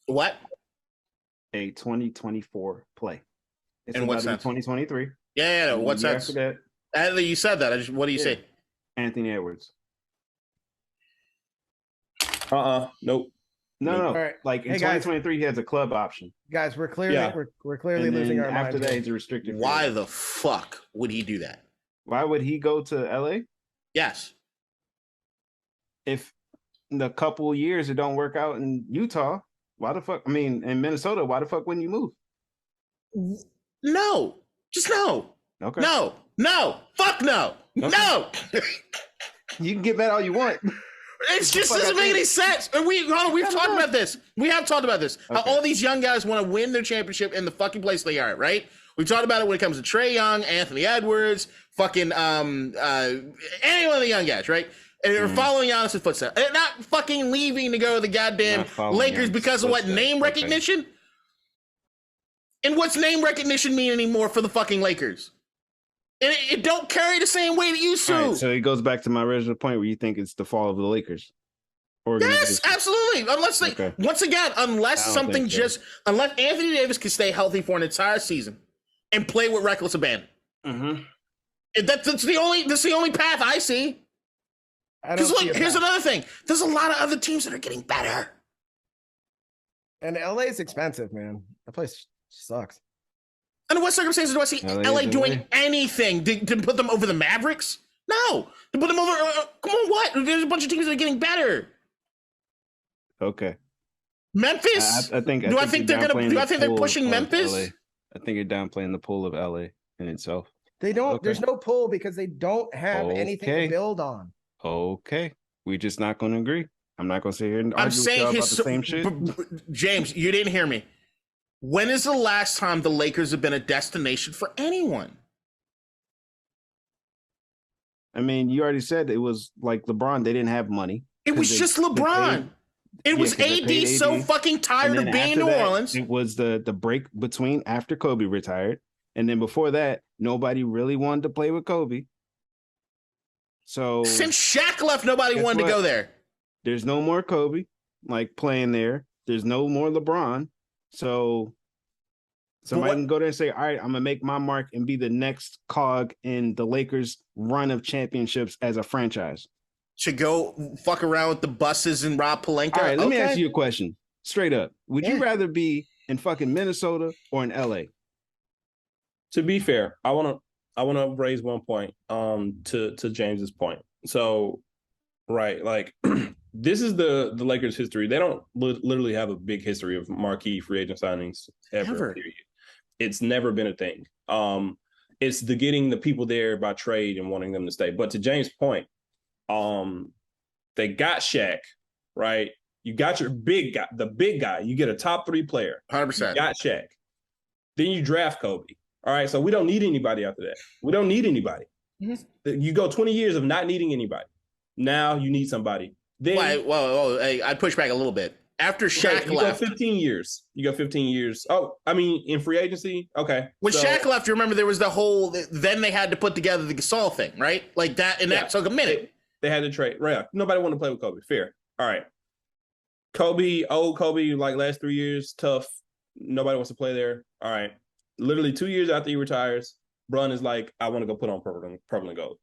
What? A 2024 play. It's And what's about that? 2023. Yeah. What's that? After that, You said that. What do you say? Anthony Edwards. Nope. No. All right. Like in Hey, guys. 2023, he has a club option. Guys, we're clearly Yeah. we're clearly And then losing our after minds. that, here. he's a restricted. free Why agent. the fuck would he do that? Why would he go to LA? Yes. If in a couple years it don't work out in Utah, why the fuck? I mean, in Minnesota, why the fuck wouldn't you move? No. Just no. Okay. No. Fuck no. Okay. No. You can get mad all you want. It just doesn't make any sense. And we've talked about this. We have talked about this. How Okay. all these young guys want to win their championship in the fucking place they are, right? We talked about it when it comes to Trae Young, Anthony Edwards, fucking any one of the young guys, right? And they're following Giannis' footsteps. They're not fucking leaving to go to the goddamn Not following Lakers Giannis' because of what? footsteps. Name Okay. recognition? And what's name recognition mean anymore for the fucking Lakers? And it don't carry the same weight it used to. All right, so it goes back to my original point where you think it's the fall of the Lakers. Yes, Organization. absolutely. Unless they, Okay. once again, unless I don't something think so. just, unless Anthony Davis can stay healthy for an entire season and play with reckless abandon. Mhm. That's the only path I see. I don't Because see look, a here's path. another thing. There's a lot of other teams that are getting better. And LA is expensive, man. That place sucks. Under what circumstances do I see LA is LA doing LA. anything to put them over the Mavericks? No, to put them over. Come on, what? There's a bunch of teams that are getting better. Okay. Memphis. I think. Do I think they're gonna? downplaying Do the I think they're pull pushing of Memphis? LA. I think you're downplaying the pull of LA in itself. They don't. Okay. There's no pull because they don't have anything Okay. to build on. Okay, we're just not going to agree. I'm not going to sit here and I'm argue with saying y'all about his the same shit. James, you didn't hear me. When is the last time the Lakers have been a destination for anyone? I mean, you already said it was like LeBron. They didn't have money. It was 'Cause just they LeBron. It Yeah, was 'cause they AD paid so AD. fucking tired And of then being in after New that, Orleans. It was the break between after Kobe retired, and then before that, nobody really wanted to play with Kobe. So Since Shaq left, nobody Guess wanted to what? go there. there's no more Kobe like playing there. There's no more LeBron. So somebody what- can go there and say, all right, I'm gonna make my mark and be the next cog in the Lakers run of championships as a franchise. To go fuck around with the buses and Rob Pelinka. All right, let me Okay. ask you a question. Straight up. Would you Yeah. rather be in fucking Minnesota or in LA? To be fair, I want to raise one point to James's point. So, right, like this is the Lakers' history. They don't literally have a big history of marquee free agent signings ever. Never. Period. It's never been a thing. It's the getting the people there by trade and wanting them to stay. But to James' point, they got Shaq, right? You got your big guy, the big guy. You get a top 3 player. 100%. You got Shaq. Then you draft Kobe. All right, so we don't need anybody after that. We don't need anybody. You go 20 years of not needing anybody. Now you need somebody. Then I'd push back a little bit. After Shaq you left, go 15 years. You go 15 years. Oh, I mean, in free agency, okay. when Shaq left, you remember there was the whole. Then they had to put together the Gasol thing, right? Like that, and that took a minute. They had to trade. Right. Nobody wanted to play with Kobe. Fair. All right. Old Kobe, like last 3 years, tough. Nobody wants to play there. All right. Literally 2 years after he retires, Brun is like, I want to go put on purple and gold.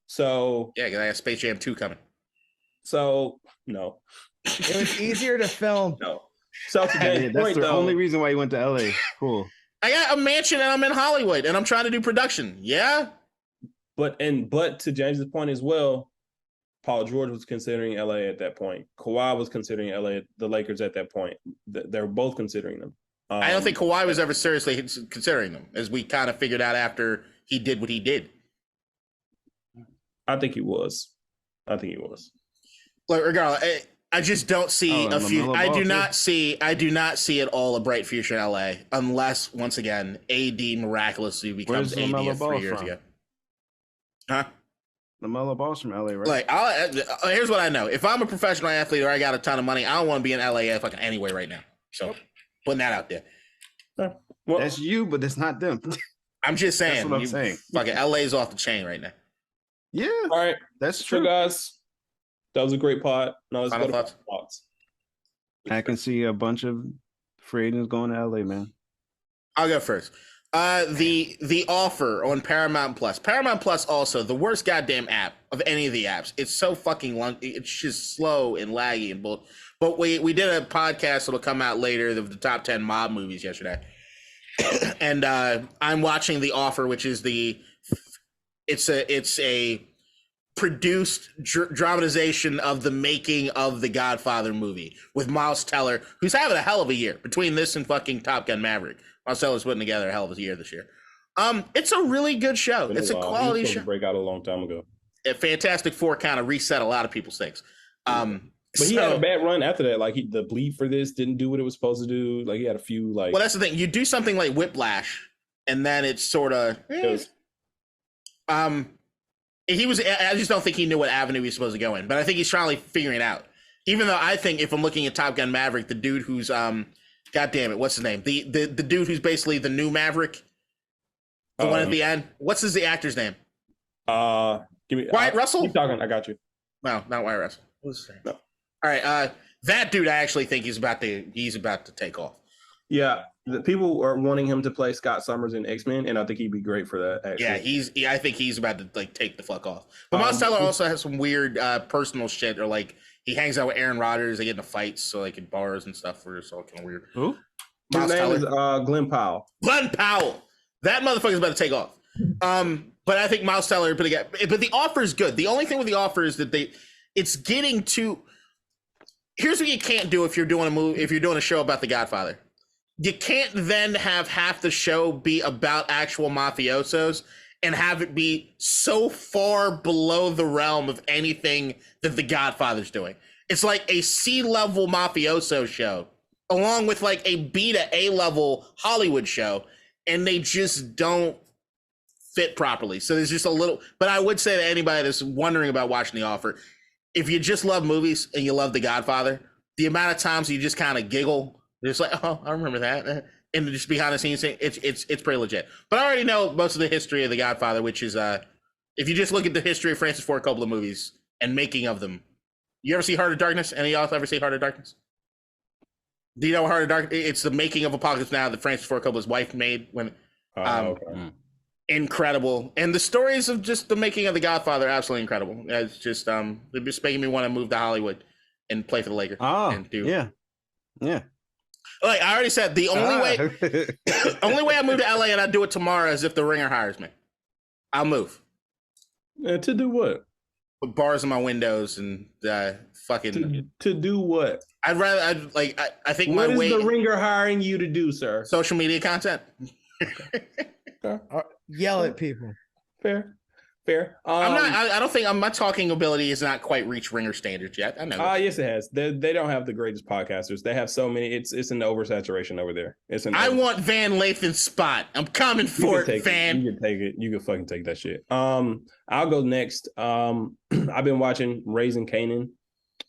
So Yeah, because I got Space Jam 2 coming. So no. It was easier to film. No. So to That's point, the only reason why you went to LA. Cool. I got a mansion and I'm in Hollywood and I'm trying to do production. Yeah. But to James's point as well, Paul George was considering LA at that point. Kawhi was considering LA, the Lakers at that point. They're both considering them. I don't think Kawhi was ever seriously considering them, as we kind of figured out after he did what he did. I think he was. Like, regardless, I just don't see a future. I do not see at all a bright future in LA unless, once again, AD miraculously becomes AD of 3 years ago. Huh? LaMelo Ball's from LA, right? Like, here's what I know: if I'm a professional athlete or I got a ton of money, I don't want to be in LA fucking anyway right now. So, putting that out there. Well, that's you, but it's not them. I'm just saying. That's what I'm saying. Fucking LA's off the chain right now. Yeah. All right. That's true. So, guys, that was a great pod. Now let's Final go to thoughts? thoughts. I can see a bunch of free agents going to LA, man. I'll go first. The offer on Paramount Plus. Paramount Plus also the worst goddamn app of any of the apps. It's so fucking long. It's just slow and laggy and bull. But we did a podcast that'll come out later of the top 10 mob movies yesterday. And I'm watching The Offer, which is it's a produced dramatization of the making of the Godfather movie with Miles Teller, who's having a hell of a year between this and fucking Top Gun Maverick. Miles Teller's putting together a hell of a year this year. It's a really good show. It's a quality show. Break out a long time ago. Fantastic Four kind of reset a lot of people's things. But he had a bad run after that. Like the bleed for this didn't do what it was supposed to do. Like he had a few like. Well, that's the thing. You do something like Whiplash, and then it's sort of. He was. I just don't think he knew what avenue he was supposed to go in. But I think he's trying to figure it out. Even though I think if I'm looking at Top Gun Maverick, the dude who's God damn it, what's his name? The dude who's basically the new Maverick, the one at the end. What's the actor's name? Give me Wyatt Russell. Keep talking. I got you. No, not Wyatt Russell. What's his name? No. All right, that dude, I actually think he's about to take off. Yeah, the people are wanting him to play Scott Summers in X-Men, and I think he'd be great for that. Actually. Yeah, I think he's about to like take the fuck off. But Miles Teller also has some weird personal shit, or like he hangs out with Aaron Rodgers. They get into fights, so like in bars and stuff. Where it's all kind of weird. Who? His name is Glenn Powell. Glenn Powell. That motherfucker's about to take off. But I think Miles Teller, but the offer is good. The only thing with the offer is that it's getting to. Here's what you can't do if you're doing a movie, if you're doing a show about The Godfather. You can't then have half the show be about actual mafiosos and have it be so far below the realm of anything that The Godfather's doing. It's like a C-level mafioso show along with like a B to A-level Hollywood show, and they just don't fit properly. So there's just a little, but I would say to anybody that's wondering about watching The Offer, if you just love movies and you love The Godfather, the amount of times you just kind of giggle, it's like, oh, I remember that, and just behind the scenes thing, it's pretty legit. But I already know most of the history of The Godfather, which is if you just look at the history of Francis Ford Coppola movies and making of them. You ever see Heart of Darkness? Any of y'all ever see Heart of Darkness? Do you know what Heart of Darkness? It's the making of Apocalypse Now that Francis Ford Coppola's wife made when. Okay. Incredible, and the stories of just the making of The Godfather are absolutely incredible. It's just they're just making me want to move to Hollywood and play for the Lakers. And do yeah. Like I already said, the only way I move to LA and I do it tomorrow is if the Ringer hires me. I'll move. To do what? With bars in my windows and fucking to do what? I think what my is way. the Ringer hiring you to do, sir? Social media content. Yell at people. Fair. Fair. I'm not. I don't think my talking ability is not quite reached ringer standards yet. I know. Yes, it has. They don't have the greatest podcasters. They have so many. It's an oversaturation over there. I want Van Lathan's spot. I'm coming for it, Van. You can take it. You can fucking take that shit. I'll go next. I've been watching Raising Kanan.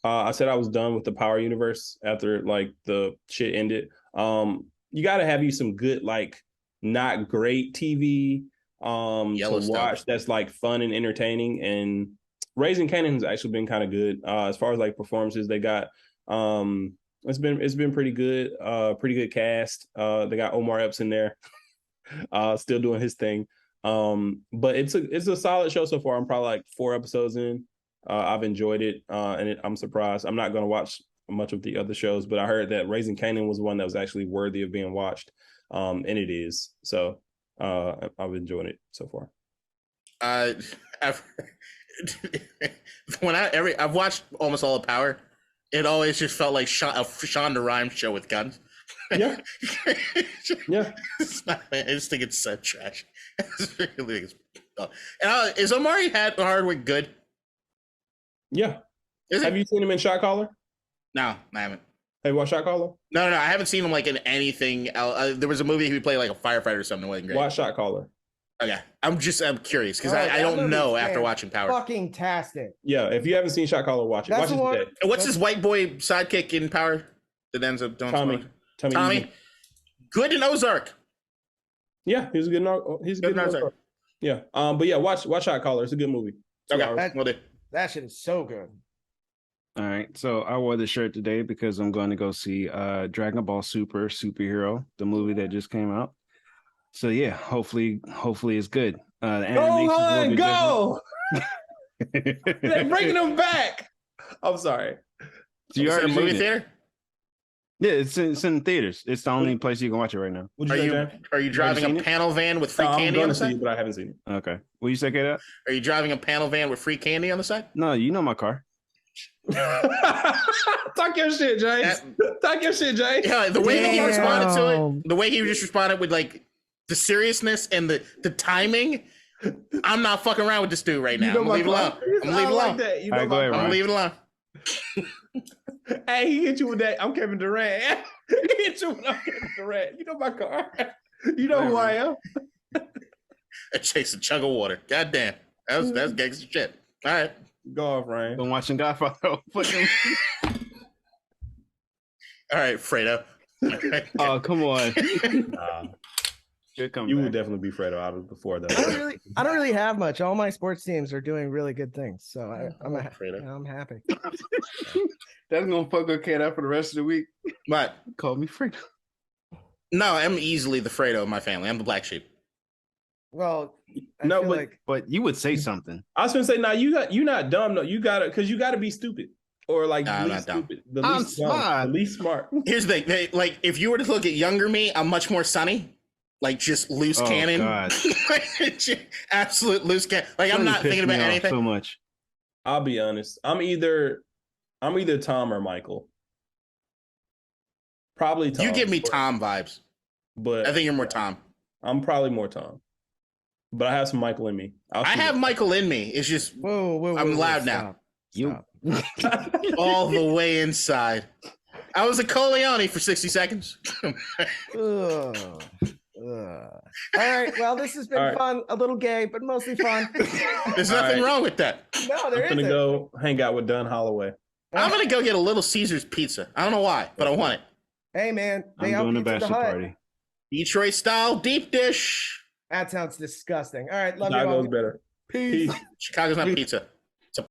I said I was done with the Power Universe after like the shit ended. You got to have you some good like not great TV to watch that's like fun and entertaining, and Raising Kanan has actually been kind of good as far as like performances they got. It's been pretty good, pretty good cast. They got Omar Epps in there still doing his thing, but it's a solid show so far. I'm probably like 4 episodes in. I've enjoyed it, and I'm surprised. I'm not going to watch much of the other shows, but I heard that Raising Kanan was one that was actually worthy of being watched, and it is. So I've enjoyed it so far. I've watched almost all of Power, it always just felt like a Shonda Rhimes show with guns. Yeah, yeah. I just think it's so trash. And is Omari Hardwick good? Yeah. Have you seen him in Shot Caller? No, I haven't. Have you watched Shot Caller? No, I haven't seen him like in anything else. There was a movie he played like a firefighter or something. It wasn't great. Watch Shot Caller. Okay, I'm curious because I don't know after watching Power. Fucking tastic. Yeah, if you haven't seen Shot Caller, watch it. That's watch it today. And what's his white boy sidekick in Power that ends up doing Tommy. Good in Ozark. Yeah, he's good in Ozark. Yeah, but yeah, watch Shot Caller. It's a good movie. That shit is so good. All right, so I wore the shirt today because I'm going to go see Dragon Ball Superhero, the movie that just came out. So yeah, hopefully it's good. Go! They're bringing them back. I'm sorry. So you already movie theater? Yeah, it's in theaters. It's the only place you can watch it right now. Are you driving a panel van with free candy on the side? But I haven't seen it. Okay. What you say, K-Dot? Are you driving a panel van with free candy on the side? No, you know my car. Talk your shit, Jay. Talk your shit, Jay. Yeah, the way he responded to it, the way he just responded with like the seriousness and the timing. I'm not fucking around with this dude right now. I'm gonna leave it alone. I'm gonna leave it alone. Hey, he hit you with that. I'm Kevin Durant. He hit you with I'm Kevin Durant. You know my car. You know who I am. I chased a chug of water. God damn. That's gangster shit. All right. Go off, Ryan. Been watching Godfather. All right, Fredo. Oh, come on. You would definitely be Fredo out of before that. I don't really have much. All my sports teams are doing really good things, so I'm happy. That's gonna fuck with Kate up for the rest of the week. What? Call me Fredo. No, I'm easily the Fredo of my family. I'm the black sheep. Well, but you would say something. I was gonna say, you're not dumb. No, you gotta be stupid. Or like least stupid. I'm smart. The least smart. Here's the thing. Like, if you were to look at younger me, I'm much more sunny. Like, just loose cannon. Absolute loose cannon. Like, I'm not thinking about anything. So much. I'll be honest. I'm either Tom or Michael. Probably Tom. You give me Tom vibes. But I think you're more Tom. I'm probably more Tom. But I have some Michael in me. I have Michael in me. It's just I'm loud now. Stop. All the way inside. I was a Corleone for 60 seconds. All right. Well, this has been fun. A little gay, but mostly fun. There's nothing wrong with that. No, there isn't. I'm gonna go hang out with Dunn Holloway. I'm gonna go get a Little Caesars pizza. I don't know why, but I want it. Hey, man. I'm doing a bachelor party. Detroit style deep dish. That sounds disgusting. All right. Love Chicago's you all. better. Peace. Chicago's not pizza.